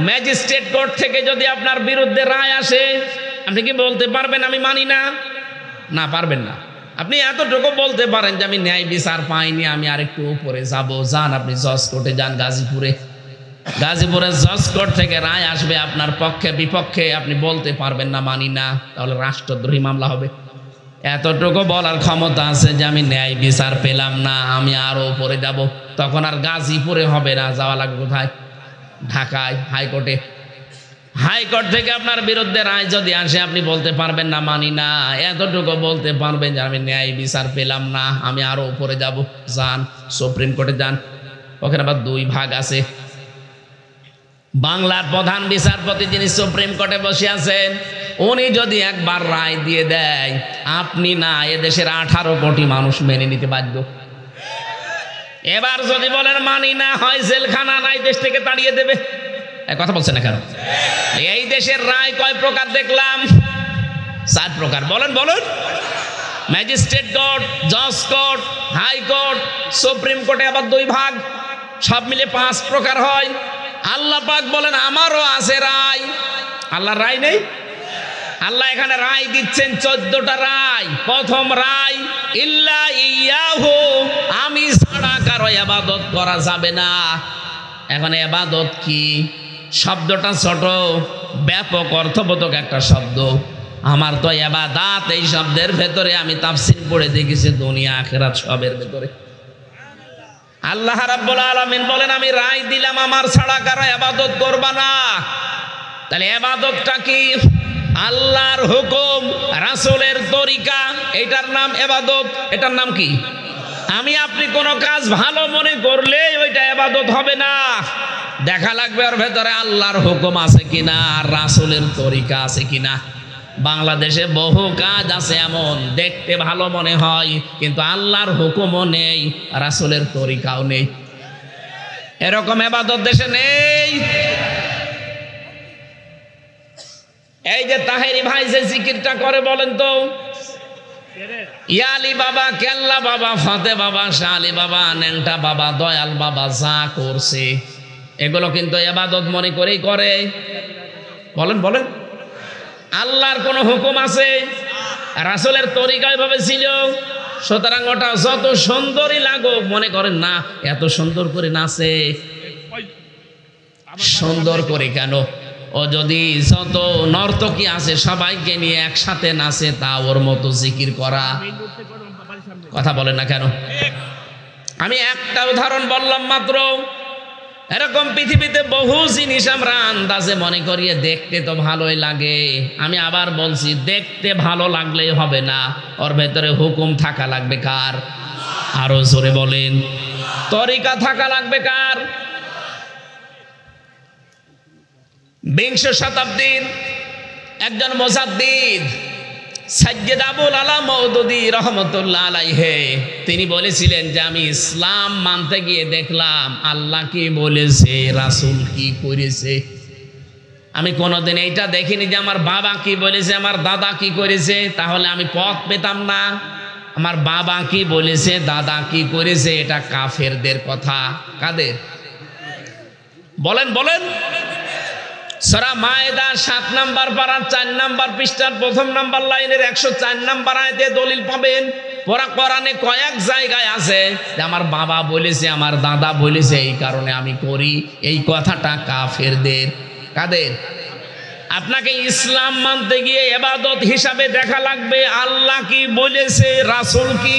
ম্যাজিস্ট্রেট কোর্ট থেকে যদি আপনার বিরুদ্ধে রায় আসে, আপনি কি বলতে পারবেন আমি মানি না? না, পারবেন না। আপনি এতটুকু বলতে পারেন যে আমি ন্যায় বিচার পাইনি, আমি আরেকটু উপরে যাব। যান আপনি জজ কোর্টে যান, গাজীপুরের জজ কোর্ট থেকে রায় আসবে আপনার পক্ষে বিপক্ষে, আপনি বলতে পারবেন না মানি না, তাহলে রাষ্ট্রদ্রোহী মামলা হবে। এতটুকু বলার ক্ষমতা আছে যে আমি ন্যায় বিচার পেলাম না, আমি আরো উপরে যাব। তখন আর গাজীপুরে হবে না, যাওয়া লাগবে কোথায়? ঢাকায় হাইকোর্টে। হাইকোর্ট থেকে আপনার বিরুদ্ধে রায় যদি আসে, আপনি বলতে পারবেন না মানি না, এতটুকু বলতে পারবেন যে আমি ন্যায় বিচার পেলাম না, আমি আরো উপরে যাব। যান সুপ্রিম কোর্টে যান, ওখানে আবার 2 ভাগ আছে। বাংলার প্রধান বিচারপতি যিনি সুপ্রিম কোর্টে বসে আছেন, উনি যদি একবার রায় দিয়ে দেয়, আপনি না, এদেশের 18 কোটি মানুষ মেনে নিতে বাধ্য। এবার যদি বলেন মানি না, হয় জেলখানা নাই, দেশ থেকে তাড়িয়ে দেবে। কথা বলছেন না কেন? এই দেশের রায় কয় প্রকার দেখলাম? 4 প্রকার। বলেন বলুন। ম্যাজিস্ট্রেট কোর্ট, জজ কোর্ট, হাইকোর্ট, সুপ্রিম কোর্টে আবার 2 ভাগ, সব মিলে 5 প্রকার হয়। আল্লাহ পাক বলেন আমারও আছে রায়। আল্লাহর রায় নেই? আল্লাহ এখানে রায় দিচ্ছেন 14টা রায়। প্রথম রায়, ইল্লা ইয়াহু, আমি ছাড়া কারো ইবাদত করা যাবে না। এখন ইবাদত কি? শব্দটা ছোট, ব্যাপক অর্থবোধক একটা শব্দ। আমার তো ইবাদত এই শব্দের ভেতরে আমি তাফসীর পড়ে দেখেছি দুনিয়া আখিরাত সবের ভেতরে। আল্লাহ রাব্বুল আলামিন বলেন আমি রায় দিলাম আমার ছাড়া কারো ইবাদত করবা না। তাহলে ইবাদতটা কি? আল্লাহর হুকুম, রাসূলের তরিকা, এটার নাম ইবাদত। এটার নাম কি? আমি আপনি কোনো কাজ ভালো মনে করলে ওইটা ইবাদত হবে না। দেখা লাগবে ওর ভেতরে আল্লাহর হুকুম আছে কিনা, আর রাসূলের তরিকা আছে কিনা। বাংলাদেশে বহু কাজ আছে এমন দেখতে ভালো মনে হয়, কিন্তু আল্লাহর হুকুমও নেই, রাসূলের তরিকাও নেই। এরকম ইবাদত দেশে নেই। এই যে তাহেরি ভাই যে জিকিরটা করে বলেন তো, ইয়ালি বাবা, কেল্লা বাবা, ফাতে বাবা, শালি বাবা, ন্যাংটা বাবা, দয়াল বাবা যা করছে এগুলো কিন্তু ইবাদত মনে করেই করে। বলেন বলেন। আল্লাহর কোন হুকুম আছে? রাসূলের তরিকা এভাবে ছিল। সুতরাং ওটা যত সুন্দরই লাগুক, মনে করেন না এত সুন্দর করে নাচে। সুন্দর করে কেন? ও যদি যত নর্তকী আছে সবাইকে নিয়ে একসাথে নাচে, তা ওর মতো জিকির করা। কথা বলেন না কেন? আমি একটা উদাহরণ বললাম মাত্র। এরকম পৃথিবীতে বহু জিনিস আমরা আন্দাজে মনে করিয়ে দেখতে তো ভালোই লাগে। আমি আবার বলছি, দেখতে ভালো লাগলেই হবে না, ওর ভেতরে হুকুম থাকা লাগবে কার? আরো জোরে বলেন। তরিকা থাকা লাগবে কার? 20 শতাব্দীর একজন মুজাদ্দিদ সাইয়্যিদ আবুল আলা মওদুদী রাহমাতুল্লাহ আলাইহি, তিনি বলেছিলেন যে আমি ইসলাম মানতে গিয়ে দেখলাম আল্লাহ কি বলেছে, রাসূল কি করেছে। আমি কোনোদিন এইটা দেখিনি যে আমার বাবা কি বলেছে, আমার দাদা কি করেছে, তাহলে আমি পথ পেতাম না। আমার বাবা কি বলেছে, দাদা কি করেছে, এটা কাফেরদের কথা। কাদের? বলেন বলেন। সূরা মায়েদা 7 নম্বর পারার 4 নম্বর পৃষ্ঠার 1 নম্বর লাইনের 104 নম্বর আয়াতে দলিল পাবেন। পুরা কোরআনে কয়েক জায়গায় আছে যে আমার বাবা বলেছে, আমার দাদা বলেছে, এই কারণে আমি করি। এই কথাটা কাফেরদের। কাদের? আপনাকে ইসলাম মানতে গিয়ে ইবাদত হিসাবে দেখা লাগবে আল্লাহ কি বলেছে, রাসূল কি।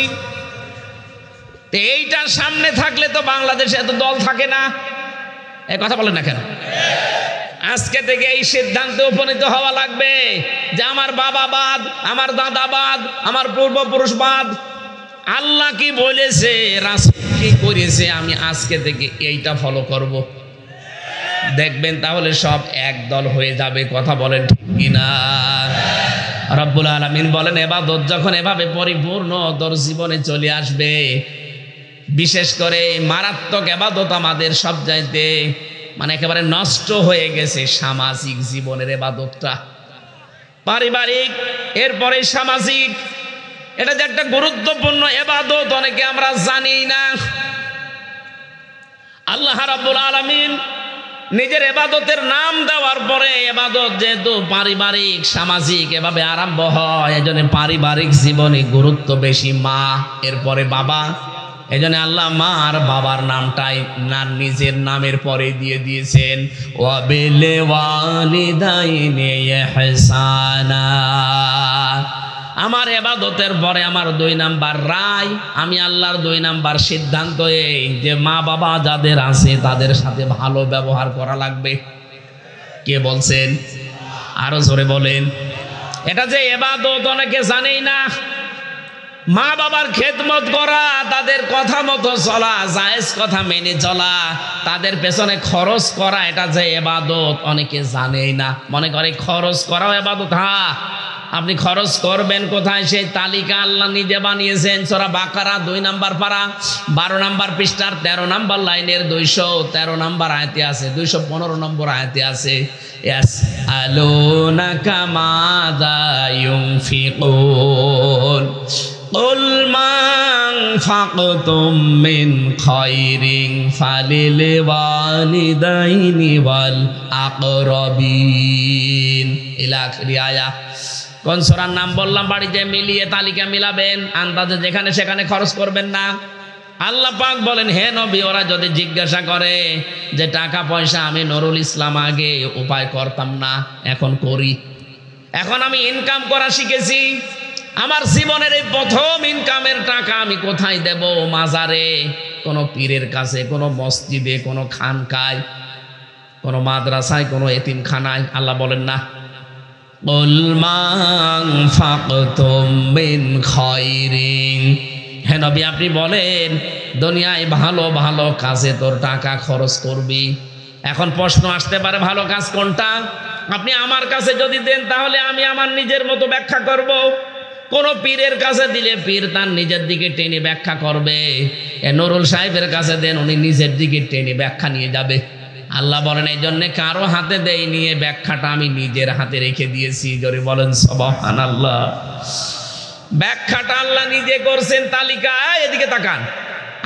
এইটার সামনে থাকলে তো বাংলাদেশে এত দল থাকে না। এই কথা বলেন না কেন? আজকে থেকে এই সিদ্ধান্তে উপনীত হওয়া লাগবে যে আমার বাবা বাদ, আমার দাদা বাদ, আমার পূর্বপুরুষ বাদ। আল্লাহ কি বলেছে, রাসূল কি করেছে, আমি আজকে থেকে এইটা ফলো করব। দেখবেন তাহলে সব এক দল হয়ে যাবে। কথা বলেন ঠিক কিনা? রব্বুল আলামিন বলেন ইবাদত যখন এভাবে পরিপূর্ণ তোর জীবনে চলে আসবে, বিশেষ করে মারাত্মক ইবাদত আমাদের সব চাইতে মানে একেবারে নষ্ট হয়ে গেছে সামাজিক জীবনের ইবাদতটা। পারিবারিক, এরপরে সামাজিক, এটা যে একটা গুরুত্বপূর্ণ ইবাদত অনেকে আমরা জানি না। আল্লাহ রাব্বুল আলামিন নিজের ইবাদতের নাম দেওয়ার পরে ইবাদত যেহেতু পারিবারিক সামাজিক এভাবে আরম্ভ হয়, এজন্য পারিবারিক জীবনে গুরুত্ব বেশি মা, এরপরে বাবা। এজন্য আল্লাহ মা আর বাবার নামটাই না নিজের নামের পরে দিয়ে দিয়েছেন, ওয়া বিল ওয়ালিদাইনি ইহসানা। আমার ইবাদতের পরে আমার 2 নাম্বার রায়, আমি আল্লাহর 2 নাম্বার সিদ্ধান্ত এই যে মা বাবা যাদের আছে তাদের সাথে ভালো ব্যবহার করা লাগবে। কে বলছেন? আরো জোরে বলেন। এটা যে ইবাদত অনেকে জানেই না। মা বাবার খেদমত করা, তাদের কথা মতো চলা, জায়েজ কথা মেনে চলা, তাদের পেছনে খরচ করা, এটা যে ইবাদত অনেকে জানেই না। মনে করে খরচ করাও ইবাদত। হ্যাঁ, আপনি খরচ করবেন কোথায় সেই তালিকা আল্লাহ নিজে বানিয়েছেন। সূরা বাকারা 2 নম্বর পারা 12 নম্বর পৃষ্ঠার 13 নম্বর লাইনের 213 নম্বর আয়াতে আছে, 215 নম্বর আয়াতে আছে, ইয়াসআলুনাকা মাযা ইউনফিকুন কুল মা আনফাকতুম মিন খায়রিন ফালিল ওয়ালিদাইনি ওয়াল আকরাবিন ইলা আখিরি আয়াত। কোন সূরার নাম বললাম, বাড়িতে মিলিয়ে তালিকা মিলাবেন, আন্দাজে যেখানে সেখানে খরচ করবেন না। আল্লাহ পাক বলেন, হে নবী, ওরা যদি জিজ্ঞাসা করে যে টাকা পয়সা আমি নুরুল ইসলাম আগে উপায় করতাম না, এখন করি। এখন আমি ইনকাম করা শিখেছি। আমার জীবনের এই প্রথম ইনকামের টাকা আমি কোথায় দেব? মাজারে, কোন পীরের কাছে, কোন মসজিদে, কোন খানকায়, কোন মাদ্রাসায়, কোন এতিমখানায়? আল্লাহ বলেন না, কুল মা আনফাকতুম মিন খায়রিন। হে নবী, আপনি বলেন দুনিয়ায় ভালো ভালো কাজে তোর টাকা খরচ করবি। এখন প্রশ্ন আসতে পারে, ভালো কাজ কোনটা? আপনি আমার কাছে যদি দেন তাহলে আমি আমার নিজের মতো ব্যাখ্যা করব। কোন পীরের কাছে দিলে পীর তার নিজের দিকে টেনে ব্যাখ্যা করবে। নুরুল সাহেবের কাছে দেন, উনি নিজের দিকে টেনে ব্যাখ্যা নিয়ে যাবে। আল্লাহ বলেন, এই জন্য কারো হাতে দেই নিয়ে ব্যাখ্যাটা আমি নিজের হাতে রেখে দিয়েছি। জোরে বলেন সুবহানাল্লাহ। ব্যাখ্যাটা আল্লাহ নিজে করছেন। তালিকা, এদিকে তাকান,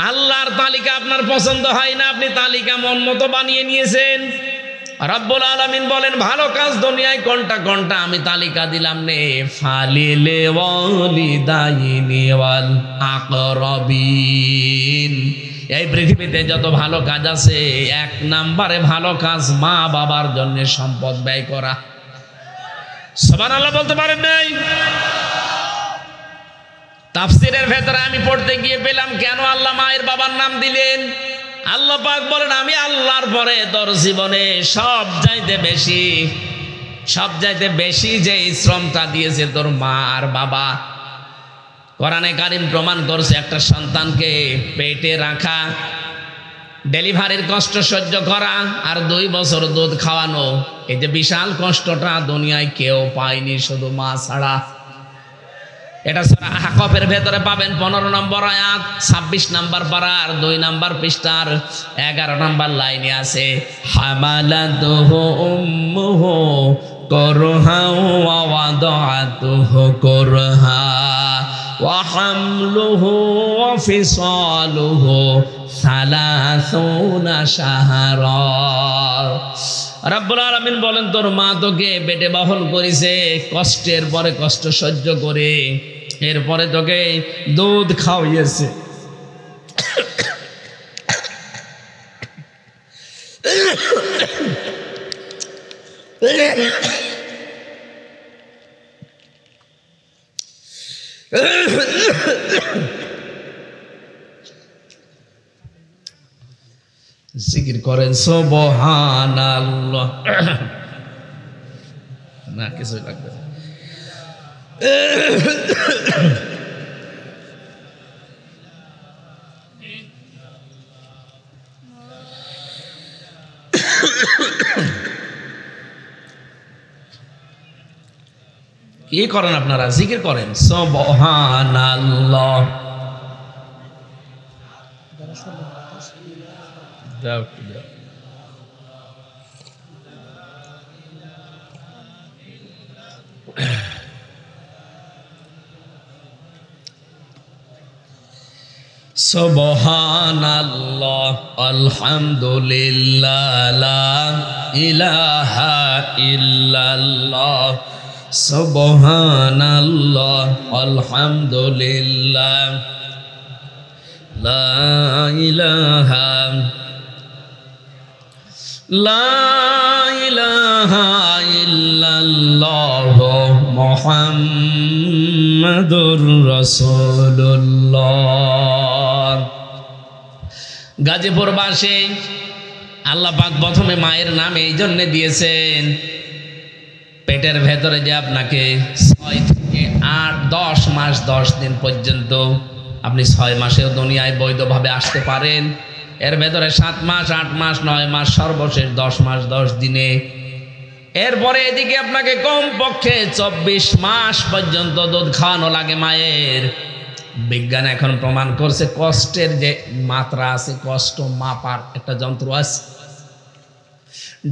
আল্লাহর তালিকা আপনার পছন্দ হয় না, আপনি তালিকা মন মতো বানিয়ে নিয়েছেন। রব্বুল আলামিন বলেন, ভালো কাজ দুনিয়ায় কোনটা কোনটা আমি তালিকা দিলাম নে, ফালিল ওয়ালিদাইনি ওয়াল আকরাবিন। এই পৃথিবীতে যত ভালো কাজ আছে, 1 নম্বরে ভালো কাজ মা বাবার জন্য সম্পদ ব্যয় করা। সুবহানাল্লাহ বলতে পারেন নাই? তাফসীরের ভেতরে আমি পড়তে গিয়ে পেলাম কেন আল্লাহ মায়ের বাবার নাম দিলেন। আল্লাহ পাক বলেন, আমি আল্লাহর পরে তোর জীবনে সবচাইতে বেশি যে শ্রমটা দিয়েছে তোর মা আর বাবা। কোরআনে কারীম প্রমাণ করছে, একটা সন্তানকে পেটে রাখা, ডেলিভারির কষ্ট সহ্য করা, আর 2 বছর দুধ খাওয়ানো, এই যে বিশাল কষ্টটা দুনিয়ায় কেউ পায়নি, শুধু মা ছাড়া। এটা সূরা আহকাফের ভেতরে পাবেন 15 নম্বর আয়াত, 26 নম্বর পারার 2 নম্বর পৃষ্ঠার 11 নম্বর লাইনে আছে, হামালাতুহু উম্মুহু কুরহা ওয়া ওয়াদাআতুহু কুরহা ওয়া হামলুহু ওয়া ফিসালুহু 30 শাহরা। রব্বুল আলামিন বলেন, তোর মা তোকে পেটে বহন করেছে কষ্টের পরে কষ্ট সহ্য করে, এরপরে তোকে দুধ খাওয়াইয়েছে। জিকির করেন সুবহানাল্লাহ। না কিছু লাগবে না। কি করেন আপনারা? জিকির করেন সুবহানাল্লাহ। সুবহানাল্লাহ আলহামদুলিল্লাহ লা ইলাহা ইল্লাল্লাহ সুবহানাল্লাহ আলহামদুলিল্লাহ লা ইলাহা ইল্লাল্লাহ মুহাম্মাদুর রাসূলুল্লাহ। গাজীপুর বাসে আল্লাহ পাক প্রথমে মায়ের নাম এই জন্য দিয়েছেন, পেটের ভেতরে যে আপনাকে 6 থেকে 10 মাস 10 দিন পর্যন্ত আপনি 6 মাসেও দুনিয়ায় বৈধভাবে আসতে পারেন। এর ভেতরে 7 মাস 8 মাস 9 মাস সর্বশেষ 10 মাস 10 দিনে এরপরে এদিকে আপনাকে কমপক্ষে 24 মাস পর্যন্ত দুধ খাওয়ানো লাগে মায়ের। বিজ্ঞান এখন প্রমাণ করছে কষ্টের যে মাত্রা আছে, কষ্ট মাপার একটা যন্ত্র আছে।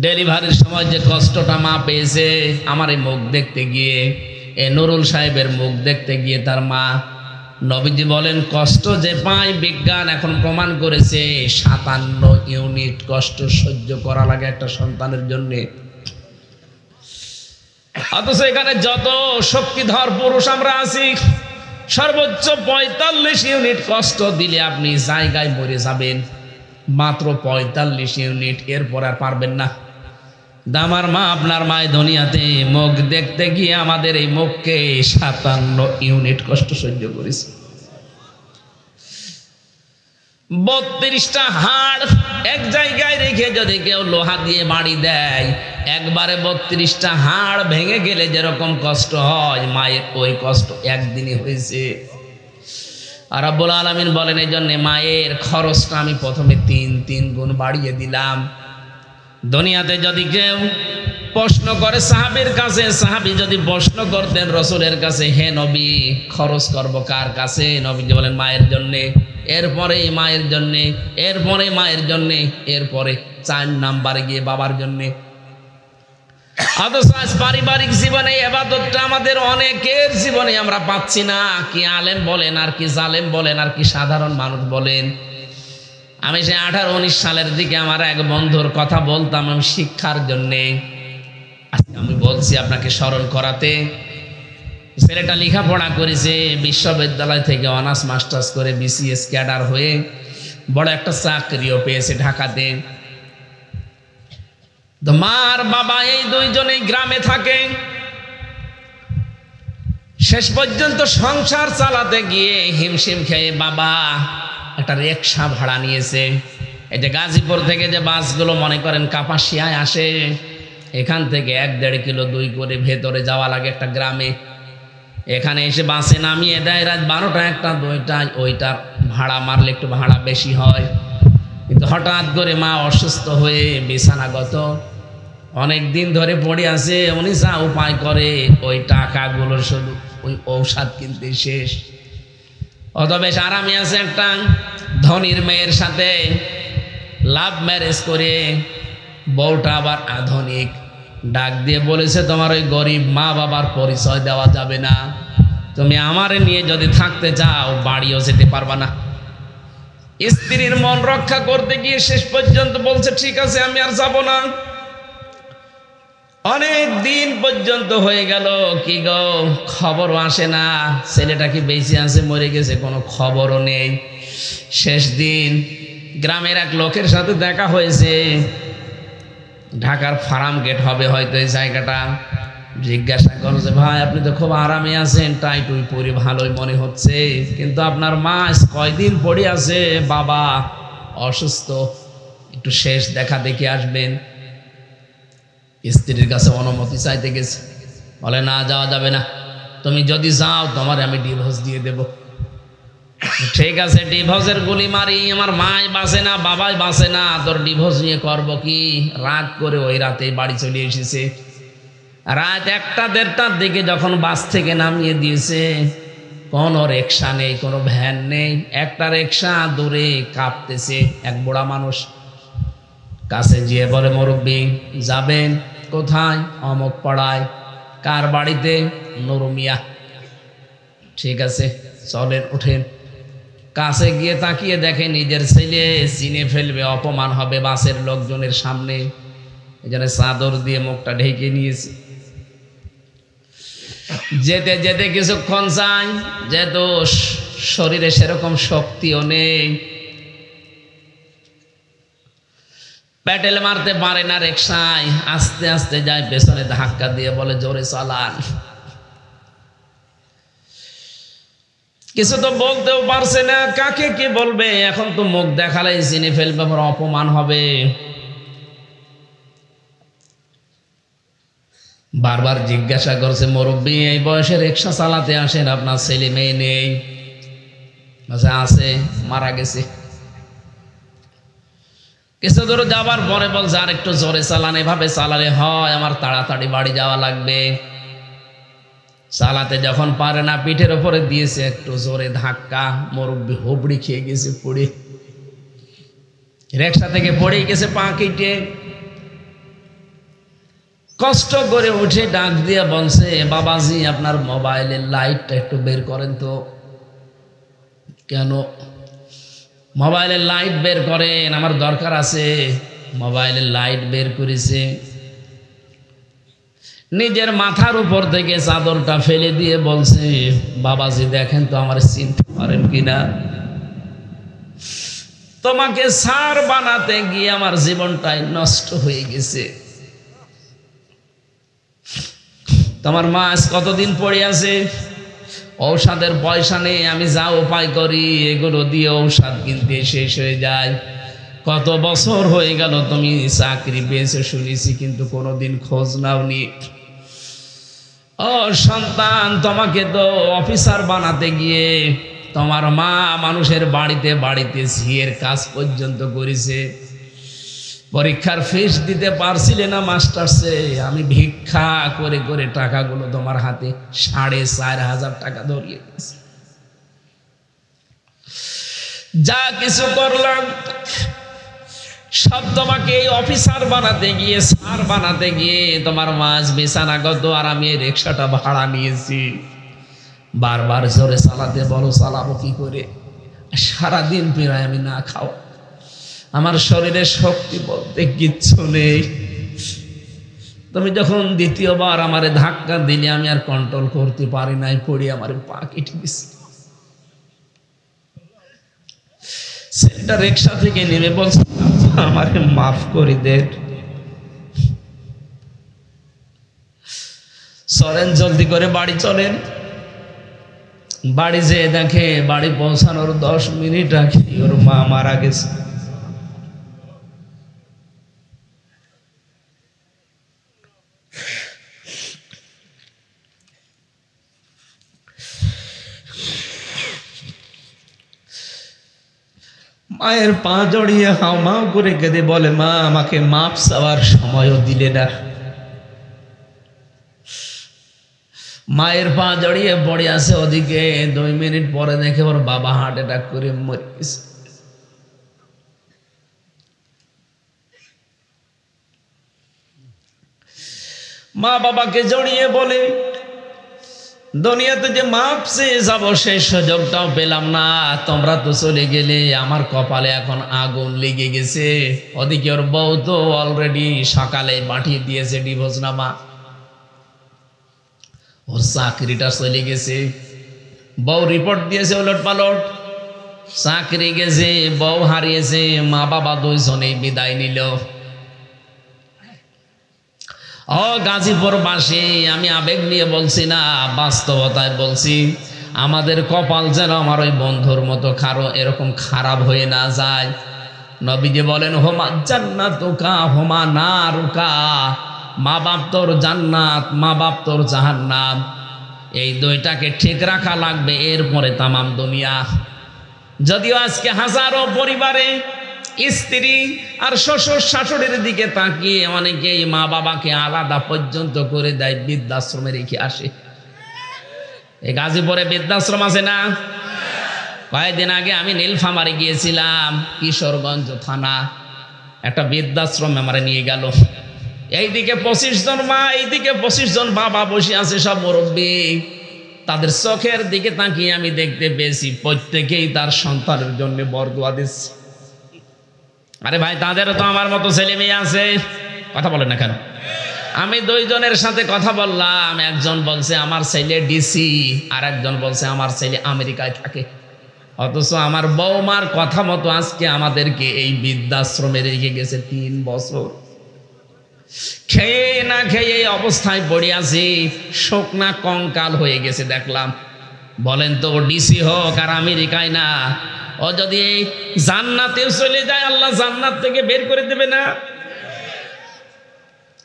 ডেলিভারির সময় যে কষ্টটা মা পেয়েছে, আমার এই মুখ দেখতে গিয়ে, এ নুরুল সাহেবের মুখ দেখতে গিয়ে তার মা, নবীজি বলেন কষ্ট যে পায় বিজ্ঞান এখন প্রমাণ করেছে 57 ইউনিট কষ্ট সহ্য করা লাগে একটা সন্তানের জন্যে। অথচ এখানে যত শক্তিধর পুরুষ আমরা আছি, সর্বোচ্চ 45 ইউনিট কষ্ট দিলে আপনি জায়গায় মরে যাবেন। মাত্র 45 ইউনিট, এরপর আর পারবেন না। আমার মা, আপনার মায়ের দুনিয়াতে মুখ দেখতে গিয়ে আমাদের এই মুখকে 57 ইউনিট কষ্ট সহ্য করেছে। 32টা হাড় এক জায়গায় রেখে যদি কেউ লোহা দিয়ে বাড়ি দেয়, একবারে 32টা হাড় ভেঙে গেলে যেরকম কষ্ট হয়, মায়ের ওই কষ্ট একদিনে হয়েছে। আর রব্বুল আলামিন বলেন এই জন্য মায়ের খরচটা আমি প্রথমে 3 গুণ বাড়িয়ে দিলাম। দুনিয়াতে যদি কেউ প্রশ্ন করে সাহাবীর কাছে, সাহাবী যদি প্রশ্ন করতেন রাসূলের কাছে, হে নবী খরচ করব কার কাছে, নবীজি বলেন মায়ের জন্যে, এরপরে মায়ের জন্যে, এরপরে মায়ের জন্যে, এরপরে 4 নাম্বারে গিয়ে বাবার জন্যে। অথচ আজ পারিবারিক জীবনে ইবাদতটা আমাদের অনেকের জীবনে আমরা পাচ্ছি না। কি আলেম বলেন আর কি জালেম বলেন আর কি সাধারণ মানুষ বলেন। আমি সে 18-19 সালের দিকে আমার এক বন্ধুর কথা বলতাম আমি শিক্ষার জন্যে। আমি বলছি আপনাকে স্মরণ করাতে, ছেলেটা লেখাপড়া করেছে, বিশ্ববিদ্যালয় থেকে অনার্স মাস্টার্স করে বিসিএস ক্যাডার হয়ে বড় একটা চাকরিও পেয়েছে ঢাকাতে। তো মা আর বাবা এই দুইজনেই গ্রামে থাকে। শেষ পর্যন্ত সংসার চালাতে গিয়ে হিমশিম খেয়ে বাবা একটা রিক্সা ভাড়া নিয়েছে। এই যে গাজীপুর থেকে যে বাসগুলো মনে করেন কাপাসিয়ায় আসে, এখান থেকে 1-1.5 কিলো 2 করে ভেতরে যাওয়া লাগে একটা গ্রামে। এখানে এসে বাসে নামিয়ে দেয় রাত 12টা 1টা 2টায়। ওইটার ভাড়া মারলে একটু ভাড়া বেশি হয়। কিন্তু হঠাৎ করে মা অসুস্থ হয়ে বিছানাগত, অনেক দিন ধরে পড়ে আছে। উনি যা উপায় করে ওই টাকাগুলো শুধু ওই ঔষধ কিনতে শেষ। অত বেশ আরামে আছে একটা ধনীর মেয়ের সাথে লাভ ম্যারেজ করে, বউটা আবার আধুনিক। ডাক দিয়ে বলেছে তোমার ওই গরিব মা বাবার পরিচয় দেওয়া যাবে না, তুমি আমারে নিয়ে যদি থাকতে চাও বাড়িও যেতে পারবা না। স্ত্রীর মন রক্ষা করতে গিয়ে শেষ পর্যন্ত বলছে ঠিক আছে আমি আর যাব না। অনেক দিন পর্যন্ত হয়ে গেল, কি গো খবরও আসে না, ছেলেটা কি বেঁচে আছে মরে গেছে কোনো খবরও নেই। শেষ দিন গ্রামের এক লোকের সাথে দেখা হয়েছে, ঢাকার ফার্ম গেট হবে হয়তো এই জায়গাটা। জিজ্ঞাসা করছে ভাই আপনি তো খুব আরামে আছেন, টাই টুই পরে ভালোই মনে হচ্ছে, কিন্তু আপনার মা কয়দিন পড়ে আছে, বাবা অসুস্থ, একটু শেষ দেখা দেখে আসবেন। স্ত্রীর কাছে অনুমতি চাইতে গেছে, বলে না যাওয়া যাবে না, তুমি যদি যাও তোমার আমি ডিভোর্স দিয়ে দেব। ঠিক আছে ডিভোর্সের গুলি মারি, আমার মাই বাঁচে না বাবাই বাঁচে না, তোর ডিভোর্স নিয়ে করবো কি। রাগ করে ওই রাতে বাড়ি চলে এসেছে। রাত 1টা-1:30টার দিকে যখন বাস থেকে নামিয়ে দিয়েছে, কোনো রিক্সা নেই, কোনো ভ্যান নেই, একটা রিক্সা দূরে কাঁপতেছে। এক বুড়া মানুষ কাছে গিয়ে বলে মুরব্বী যাবেন কোথায়? অমুক পাড়ায়। কার বাড়িতে? নুরু মিয়া। ঠিক আছে চলেন উঠেন। কাছে গিয়ে তাকিয়ে দেখে নিজের ছেলে, চিনে ফেলবে, অপমান হবে বাসের লোকজনের সামনে, এখানে চাদর দিয়ে মুখটা ঢেকে নিয়েছে। যেতে যেতে কিছুক্ষণ যায়, যেহেতু শরীরে সেরকম শক্তিও নেই, প্যাডেল মারতে পারে না রিকশায়, আস্তে আস্তে যায়, পেছনে ধাক্কা দিয়ে বলে জোরে চালান। কিছু তো বলতেও পারছে না, কাকে কি বলবে, এখন তো মুখ দেখালেই চিনে ফেলবে, আবার অপমান হবে। বারবার জিজ্ঞাসা করছে মুরব্বী এই বয়সে রিকশা চালাতে আসেন, আপনার ছেলে মেয়ে নেই? আছে, মারা গেছে। কিছু দূর যাবার পরে বলছে আর একটু জোরে চালান, এভাবে চালালে হয়, আমার তাড়াতাড়ি বাড়ি যাওয়া লাগবে। চালাতে যখন পারে না, পিঠের উপরে দিয়েছে একটু জোরে ধাক্কা, মুরব্বি হুবড়ি খেয়ে গেছে পড়ে, রিকশা থেকে পড়ে গেছে পা কেটে। কষ্ট করে উঠে ডাক দিয়ে বলছে, বাবাজি আপনার মোবাইলের লাইটটা একটু বের করেন তো। কেন? মোবাইলের লাইট বের করেন, আমার দরকার আছে। মোবাইলের লাইট বের করেছে, নিজের মাথার উপর থেকে চাদরটা ফেলে দিয়ে বলছে, বাবাজি দেখেন তো আমার চিনতে পারেন কিনা, তোমাকে সার বানাতে গিয়ে আমার জীবনটাই নষ্ট হয়ে গেছে। তোমার মা আজ কতদিন পড়ে আছে, ঔষধের পয়সা নেই, আমি যা উপায় করি এগুলো দিয়ে ঔষধ কিনতে শেষ হয়ে যায়। কত বছর হয়ে গেল তুমি চাকরি পেয়েছো শুনেছি, কিন্তু কোনোদিন খোঁজ নাওনি। ও সন্তান, তোমাকে তো অফিসার বানাতে গিয়ে তোমার মা মানুষের বাড়িতে বাড়িতে ঝিয়ের কাজ পর্যন্ত করেছে। পরীক্ষার ফিস দিতে পারছিলে না মাস্টার্সে, আমি ভিক্ষা করে করে টাকাগুলো তোমার হাতে 4,500 টাকা ধরিয়ে দিয়েছি। যা কিছু করলাম সব তোমাকে এই অফিসার বানাতে গিয়ে, স্যার বানাতে গিয়ে। তোমার মাছ বিছানাগত, আর আমি এই রিক্সাটা ভাড়া নিয়েছি। বারবার জোরে চালাতে বলো, চালাবো কি করে? সারাদিন প্রায় আমি না খাওয়া, আমার শরীরে শক্তি বলতে কিচ্ছু নেই। তুমি যখন দ্বিতীয়বার আমারে ধাক্কা দিলে আমি আর কন্ট্রোল করতে পারি নাই, পড়ে আমার পা কেটে গেছে। ছেলেটা রিক্সা থেকে নেমে বলছে, আমাকে মাফ করে দেন। চলেন জলদি করে বাড়ি চলেন। বাড়ি যেয়ে দেখে বাড়ি পৌঁছানোর 10 মিনিট আগে ওর মা মারা গেছে। মায়ের পা জড়িয়ে হাউমাউ করে কেঁদে বলে, মা আমাকে মাপ চাওয়ার সময়ও দিলে না। মায়ের পা জড়িয়ে পড়ে আছে, ওদিকে 2 মিনিট পরে দেখে ওর বাবা হার্ট অ্যাটাক করে মরে গেছে। মা বাবাকে জড়িয়ে বলে, দুনিয়াতে যে মাপ চেয়ে যাবো সেই সুযোগটাও পেলাম না, তোমরা তো চলে গেলে, আমার কপালে এখন আগুন লেগে গেছে। ওদিকে ওর বউ তো অলরেডি সকালে পাঠিয়ে দিয়েছে ডিভোর্সনামা, ওর চাকরিটা চলে গেছে। বউ রিপোর্ট দিয়েছে ওলট পালট, চাকরি গেছে, বউ হারিয়েছে, মা বাবা দুইজনেই বিদায় নিল। ও গাজীপুর বাসী, আমি আবেগ নিয়ে বলছি না, বাস্তবতায় বলছি। আমাদের কপাল যেন আমার ওই বন্ধুর মতো এরকম খারাপ হয়ে না যায়। নবীজি বলেন, হোমা জান্নাতুকা হোমা নারুকা, মা বাপ তোর জান্নাত, মা বাপ তোর জাহান্নাম। এই দুইটাকে ঠিক রাখা লাগবে, এরপরে তামাম দুনিয়া। যদিও আজকে হাজারো পরিবারে স্ত্রী আর শ্বশুর শাশুড়ির দিকে তাকিয়ে অনেকেই মা বাবাকে আলাদা পর্যন্ত করে দেয়, বৃদ্ধাশ্রমে রেখে আসে। এই গাজীপুরে বৃদ্ধাশ্রম আছে না? কয়েকদিন আগে আমি নীলফামারী গিয়েছিলাম, কিশোরগঞ্জ থানা, একটা বৃদ্ধাশ্রমে আমারে নিয়ে গেল। এইদিকে 25 জন মা, এইদিকে 25 জন বাবা বসে আছে, সব মুরব্বী। তাদের চোখের দিকে তাকিয়ে আমি দেখতে পেয়েছি প্রত্যেকেই তার সন্তানের জন্য বরদোয়া দিচ্ছে। আরে ভাই, তাদেরও তো আমার মতো ছেলে মেয়ে আছে, কথা বলেন না কেন? আমি 2 জনের সাথে কথা বললাম, একজন বলছে আমার ছেলে ডিসি, আর একজন বলছে আমার ছেলে আমেরিকায় থাকে। অথচ আমার বৌমার কথা মতো আজকে আমাদেরকে এই বৃদ্ধাশ্রমে রেখে গেছে 3 বছর। খেয়ে না খেয়ে এই অবস্থায় পড়ে আছি, শুকনা কঙ্কাল হয়ে গেছে দেখলাম। বলেন তো, ডিসি হোক আর আমেরিকায় না, ও যদি জান্নাতেও চলে যায় আল্লাহ জান্নাত থেকে বের করে দেবে না?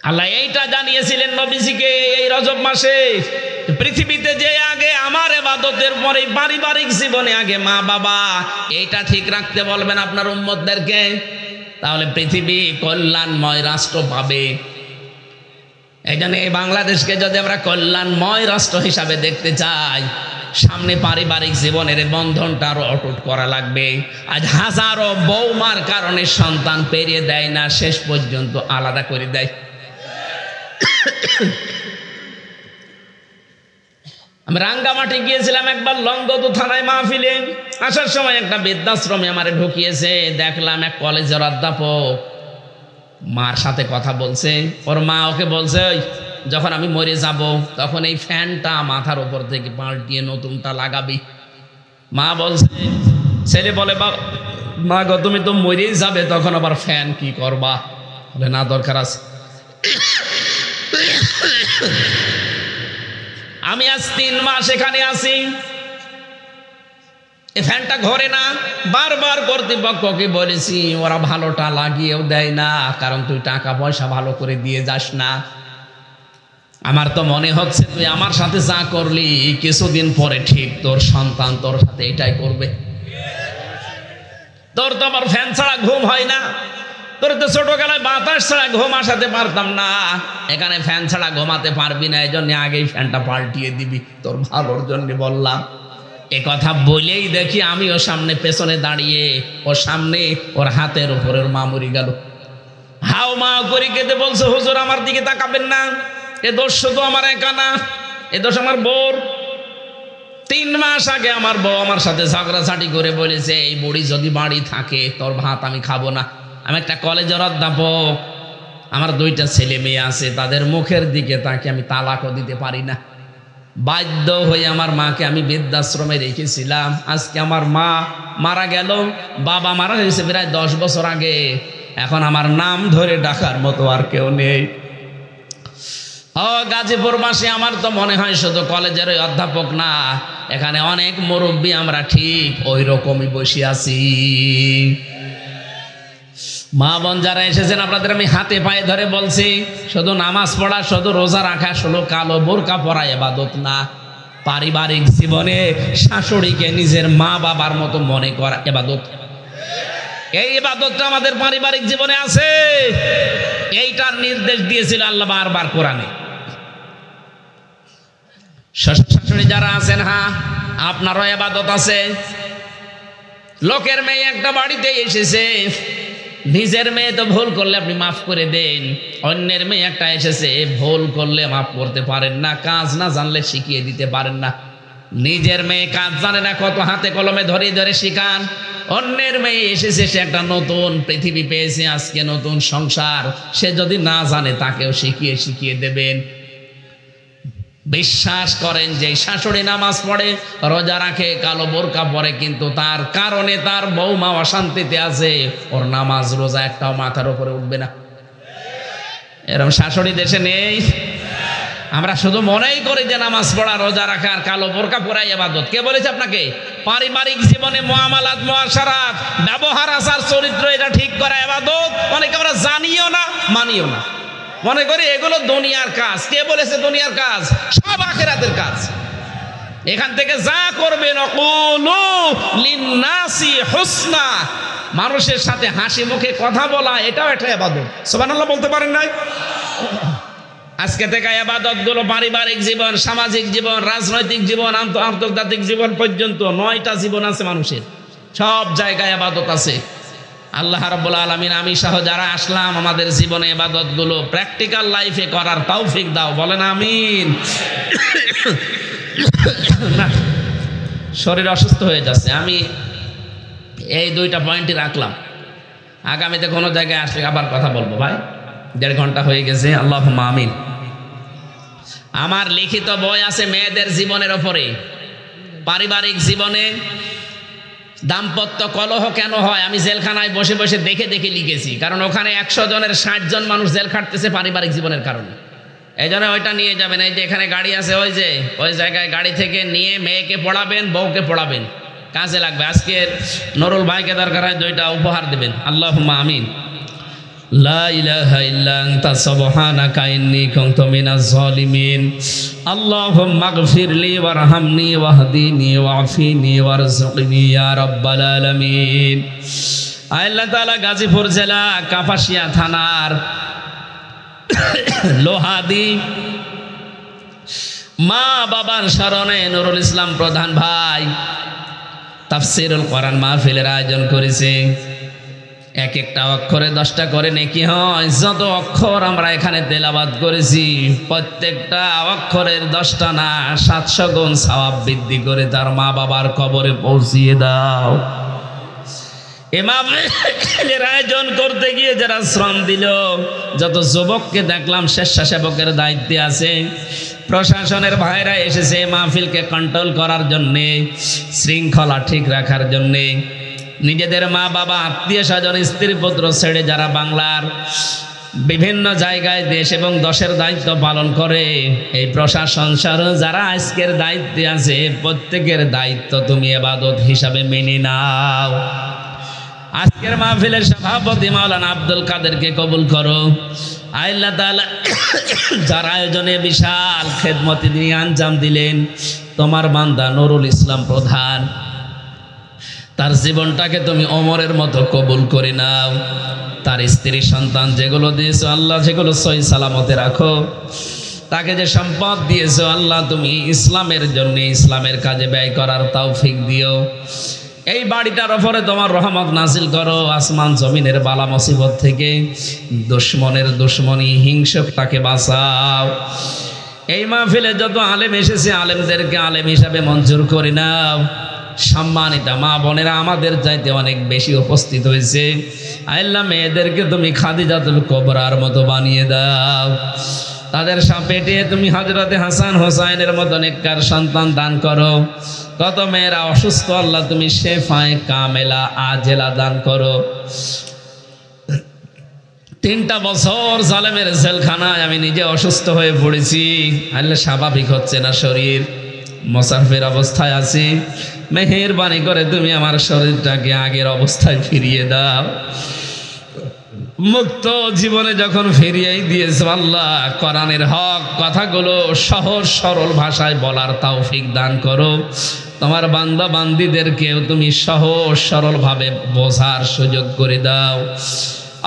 আল্লাহ এইটা জানিয়েছিলেন নবীজিকে এই রজব মাসে, পৃথিবীতে যে আগে আমার ইবাদতের পরে পারিবারিক জীবনে আগে মা বাবা, এইটা ঠিক রাখতে বলবেন আপনার উম্মতদেরকে। তাহলে পৃথিবী কল্যাণময় রাষ্ট্র পাবে। এই জন্য এই বাংলাদেশকে যদি আমরা কল্যাণময় রাষ্ট্র হিসাবে দেখতে চাই, সামনে পারিবারিক জীবনের বন্ধনটা আরো অটুট করা লাগবে। আজ হাজারো বৌমার কারণে সন্তান পেরিয়ে দেয় না, শেষ পর্যন্ত আলাদা করে দেয়। আমি রাঙ্গামাটি গিয়েছিলাম একবার লংগদু থানায় মাহফিলে। আসার সময় একটা বৃদ্ধাশ্রমে আমারে ঢুকিয়েছে, দেখলাম এক কলেজের অধ্যাপক মার সাথে কথা বলছে। ওর মা ওকে বলছে, যখন আমি মরে যাব তখন এই ফ্যানটা মাথার উপর থেকে পাল্টিয়ে নতুনটা লাগাবি। মা বলছে, ছেলে বলে, মা গো তুমি তো মরেই যাবে, তখন আবার ফ্যান কি করবা? বলে না, দরকার আছে। আমি আজ 3 মাস এখানে আছি, এই ফ্যানটা ঘরে না। বারবার কর্তৃপক্ষকে বলেছি, ওরা ভালোটা লাগিয়েও দেয় না, কারণ তুই টাকা পয়সা ভালো করে দিয়ে যাস না। আমার তো মনে হচ্ছে তুই আমার সাথে যা করলি, কিছুদিন পরে ঠিক তোর সন্তান তোর সাথে এটাই করবে। তোর তো আবার ফ্যান ছাড়া ঘুম হয় না, তোর তো ছোটবেলায় বাতাস ছাড়া ঘুম আসাতে পারতাম না, এখানে ফ্যান ছাড়া ঘুমাতে পারবি না, এই জন্য আগেই ফ্যানটা পাল্টিয়ে দিবি, তোর ভালোর জন্য বললাম। এ কথা বলেই দেখি আমি ওর সামনে পেছনে দাঁড়িয়ে, ওর সামনে ওর হাতের উপরের মা মরে গেল। হাও মা করে কেঁদে বলছে, হুজুর আমার দিকে তাকাবেন না, এ দোষ শুধু আমার একা না, এ দোষ আমার বউর। 3 মাস আগে আমার বউ আমার সাথে ঝগড়াঝাটি করে বলেছে, এই বুড়ি যদি বাড়ি থাকে তোর ভাত আমি খাবো না। আমি একটা কলেজের অধ্যাপক, আমার 2টা ছেলে মেয়ে আছে, তাদের মুখের দিকে তাকে আমি তালাকও দিতে পারি না। বাধ্য হয়ে আমার মাকে আমি বৃদ্ধাশ্রমে রেখেছিলাম। আজকে আমার মা মারা গেল, বাবা মারা গেছে প্রায় 10 বছর আগে। এখন আমার নাম ধরে ডাকার মতো আর কেউ নেই। ও গাজীপুরবাসী, আমার তো মনে হয় শুধু কলেজের ওই অধ্যাপক না, এখানে অনেক মুরব্বী আমরা ঠিক ওই রকমই বসে আছি। মা বোন যারা এসেছেন, আপনাদের আমি হাতে পায়ে ধরে বলছি, শুধু নামাজ পড়া, শুধু রোজা রাখা, শুধু কালো বোরকা পরা ইবাদত না। পারিবারিক জীবনে শাশুড়িকে নিজের মা বাবার মতো মনে করা ইবাদত। এই ইবাদতটা আমাদের পারিবারিক জীবনে আছে, এইটার নির্দেশ দিয়েছিল আল্লাহ বারবার কোরআনে। শাশুড়ি যারা আছেন, হ্যাঁ আপনারও ইবাদত আছে। লোকের মেয়ে একটা বাড়িতে এসেছে, নিজের মেয়ে তো ভুল করলে আপনি মাফ করে দেন, অন্যের মেয়ে একটা এসেছে, ভুল করলে মাফ করতে পারেন না, কাজ না জানলে শিখিয়ে দিতে পারেন না। নিজের মেয়ে কাজ জানে না, কত হাতে কলমে ধরে ধরে শিখান। অন্যের মেয়ে এসেছে, সে একটা নতুন পৃথিবী পেয়েছে, আজকে নতুন সংসার, সে যদি না জানে তাকেও শিখিয়ে দেবেন। বিশ্বাস করেন যে শাশুড়ি নামাজ পড়ে, রোজা রাখে, কালো বোরকা পরে, কিন্তু তার কারণে তার বৌমা অশান্তিতে আছে, ওর নামাজ রোজা একটাও মাথার উপরে উঠবে না। এরকম শাশুড়ি দেশে নেই। আমরা শুধু মনেই করি যে নামাজ পড়া, রোজা রাখা আর কালো বোরকা পরা ইবাদত। কে বলেছে আপনাকে? পারিবারিক জীবনে মুআমালাত, মুআশারাত, ব্যবহার, আচার, চরিত্র, এটা ঠিক করা ইবাদত। অনেকে আমরা জানিও না, মানিও না, মনে করি এগুলো দুনিয়ার কাজ। কে বলেছে দুনিয়ার কাজ? সব আখিরাতের কাজ। এখান থেকে যা করবেন, কুলু লিন্নাসি হুসনা, মানুষের সাথে হাসি মুখে কথা বলা, এটাও একটা ইবাদত। সুবহানাল্লাহ বলতে পারেন নাই? আজকে থেকে ইবাদত গুলো পারিবারিক জীবন, সামাজিক জীবন, রাজনৈতিক জীবন, আন্তর্জাতিক জীবন পর্যন্ত 9টা জীবন আছে মানুষের, সব জায়গায় ইবাদত আছে। আল্লাহ রাব্বুল আলামিন আমি সহ যারা আসলাম, আমাদের জীবনে ইবাদত গুলো প্র্যাকটিক্যাল লাইফে করার তৌফিক দাও, বলেন আমিন। না, শরীর অসুস্থ হয়ে যাচ্ছে, আমি এই 2টা পয়েন্টই রাখলাম। আগামীতে কোনো জায়গায় আসলে আবার কথা বলবো ভাই, 1.5 ঘন্টা হয়ে গেছে। আল্লাহুম্মা আমিন। আমার লিখিত বই আছে মেয়েদের জীবনের ওপরে, পারিবারিক জীবনে দাম্পত্য কলহ কেন হয় আমি জেলখানায় বসে বসে দেখে দেখে লিখেছি, কারণ ওখানে 100 জনের 60 জন মানুষ জেল খাটতেছে পারিবারিক জীবনের কারণে। এই জন্য ওইটা নিয়ে যাবেন, এই যে এখানে গাড়ি আছে, ওই জায়গায় গাড়ি থেকে নিয়ে মেয়েকে পড়াবেন, বউকে পড়াবেন, কাজে লাগবে। আজকে নুরুল ভাইকে দরকার হয় 2টা উপহার দেবেন। আল্লাহুম্মা আমিন। লা ইলাহা ইল্লা আনতা সুবহানাকা ইন্নী কুনতু মিনাজ জালিমিন। আল্লাহুম্মা আগফিরলি ওয়ারহামনি ওয়াহদিনি ওয়াফিনি ওয়ারযুকনি ইয়া রাব্বাল আলামিন। আল্লাহ তাআলা গাজীপুর জেলা কাপাসিয়া থানার লোহাদি মা বাবার স্মরণে নুরুল ইসলাম প্রধান ভাই তাফসীরুল কোরআন মাহফিলের আয়োজন করেছে। এক একটা অক্ষরে 10টা করে নেকি হয়। যত অক্ষর আমরা এখানে তেলাওয়াত করেছি প্রত্যেকটা অক্ষরের 10টা না 700 গুণ সওয়াব বৃদ্ধি করে তার মা বাবার কবরে পৌঁছিয়ে দাও। এ মাহফিলের আয়োজন করতে গিয়ে যারা শ্রম দিল, যত যুবককে দেখলাম স্বেচ্ছাসেবকের দায়িত্বে আছে, প্রশাসনের ভাইরা এসেছে মাহফিলকে কন্ট্রোল করার জন্যে, শৃঙ্খলা ঠিক রাখার জন্যে, নিজেদের মা বাবা আত্মীয় স্বজন স্ত্রী পুত্র ছেড়ে যারা বাংলার বিভিন্ন জায়গায় দেশ এবং দশের দায়িত্ব পালন করে, এই প্রশাসন সহ যারা আজকের দায়িত্বে আছে প্রত্যেকের দায়িত্ব তুমি ইবাদত হিসাবে মেনে নাও। আজকের মাহফিলের সভাপতি মাওলানা আব্দুল কাদেরকে কবুল করো। আল্লাহ তাআলা যার আয়োজনে বিশাল খেদমতি দিয়ে আঞ্জাম দিলেন, তোমার বান্দা নুরুল ইসলাম প্রধান, তার জীবনটাকে তুমি ওমরের মতো কবুল করে নাও। তার স্ত্রী সন্তান যেগুলো দিয়েছো আল্লাহ সেগুলো সহি সালামতে রাখো। তাকে যে সম্পদ দিয়েছো আল্লাহ তুমি ইসলামের জন্য ইসলামের কাজে ব্যয় করার তৌফিক দিও। এই বাড়িটার ওপরে তোমার রহমত নাজিল করো, আসমান জমিনের বালা মুসিবত থেকে, দুশমনের দুশমনি হিংসুকটাকে বাঁচাও। এই মাহফিলে যত আলেম এসেছে আলেমদেরকে আলেম হিসাবে মঞ্জুর করে নাও। সম্মানিতা মা বোনেরা আমাদের চাইতে অনেক বেশি উপস্থিত হয়েছে, আল্লাহ মেয়েদেরকে তুমি খাদিজাতুল কুবরার মতো বানিয়ে দাও। তাদের পেটে তুমি হযরতে হাসান হোসাইনের মতো নেককার সন্তান দান করো। কত মেয়েরা অসুস্থ আল্লাহ তুমি শেফায়ে কামেলা আজেলা দান করো। 3টা বছর জালেমের জেলখানায় আমি নিজে অসুস্থ হয়ে পড়েছি, আল্লাহ স্বাভাবিক হচ্ছে না শরীর, মুসাফির অবস্থায় আছি, মেহেরবানি করে তুমি আমার শরীরটাকে আগের অবস্থায় ফিরিয়ে দাও। মুক্ত জীবনে যখন ফিরিয়েই দিয়েছো আল্লাহ, কোরআনের হক কথাগুলো সহজ সরল ভাষায় বলার তৌফিক দান করো। তোমার বান্দা বান্দীদেরকেও তুমি সহজ সরল ভাবে বোঝার সুযোগ করে দাও।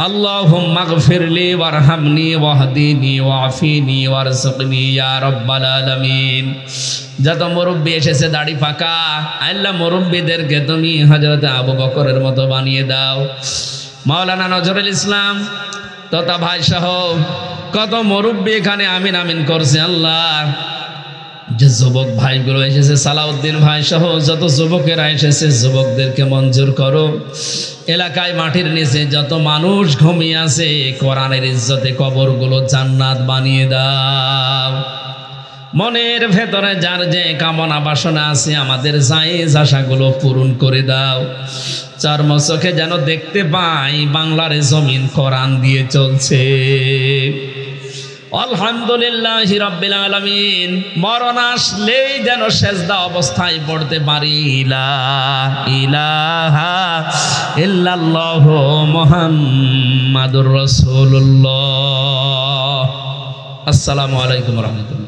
আল্লাহুম্মা গফিরলি ওয়ারহামনি ওয়াহদিনি ওয়াফিনি ওয়ারযুকনি ইয়া রাব্বাল আলামিন। যত মুরব্বী এসেছে দাড়ি পাকা, আল্লাহ মুরব্বীদেরকে তুমি হযরত আবু বকরের মতো বানিয়ে দাও। মাওলানা নজরুল ইসলাম তথা ভাই সহ কত মুরব্বী এখানে আমিন আমিন করছে আল্লাহ। যে যুবক ভাইগুলো এসেছে সালাউদ্দিন ভাই সহ যত যুবকেরা এসেছে যুবকদেরকে মঞ্জুর করো। এলাকায় মাটির নিচে যত মানুষ ঘুমিয়ে আছে কোরআনের ইজ্জতে কবরগুলো জান্নাত বানিয়ে দাও। মনের ভেতরে যার যে কামনা বাসনা আছে আমাদের জায়েজ আশাগুলো পূরণ করে দাও। চর্ম চোখে যেন দেখতে পাই বাংলার জমিন কোরআন দিয়ে চলছে। আলহামদুলিল্লাহি রাব্বিল আলামিন। মরণ আসলেই যেন সেজদা অবস্থায় পড়তে পারি লা ইলাহা ইল্লাল্লাহু মুহাম্মাদুর রাসূলুল্লাহ। আসসালামু আলাইকুম ওয়া রাহমাতুল্লাহ।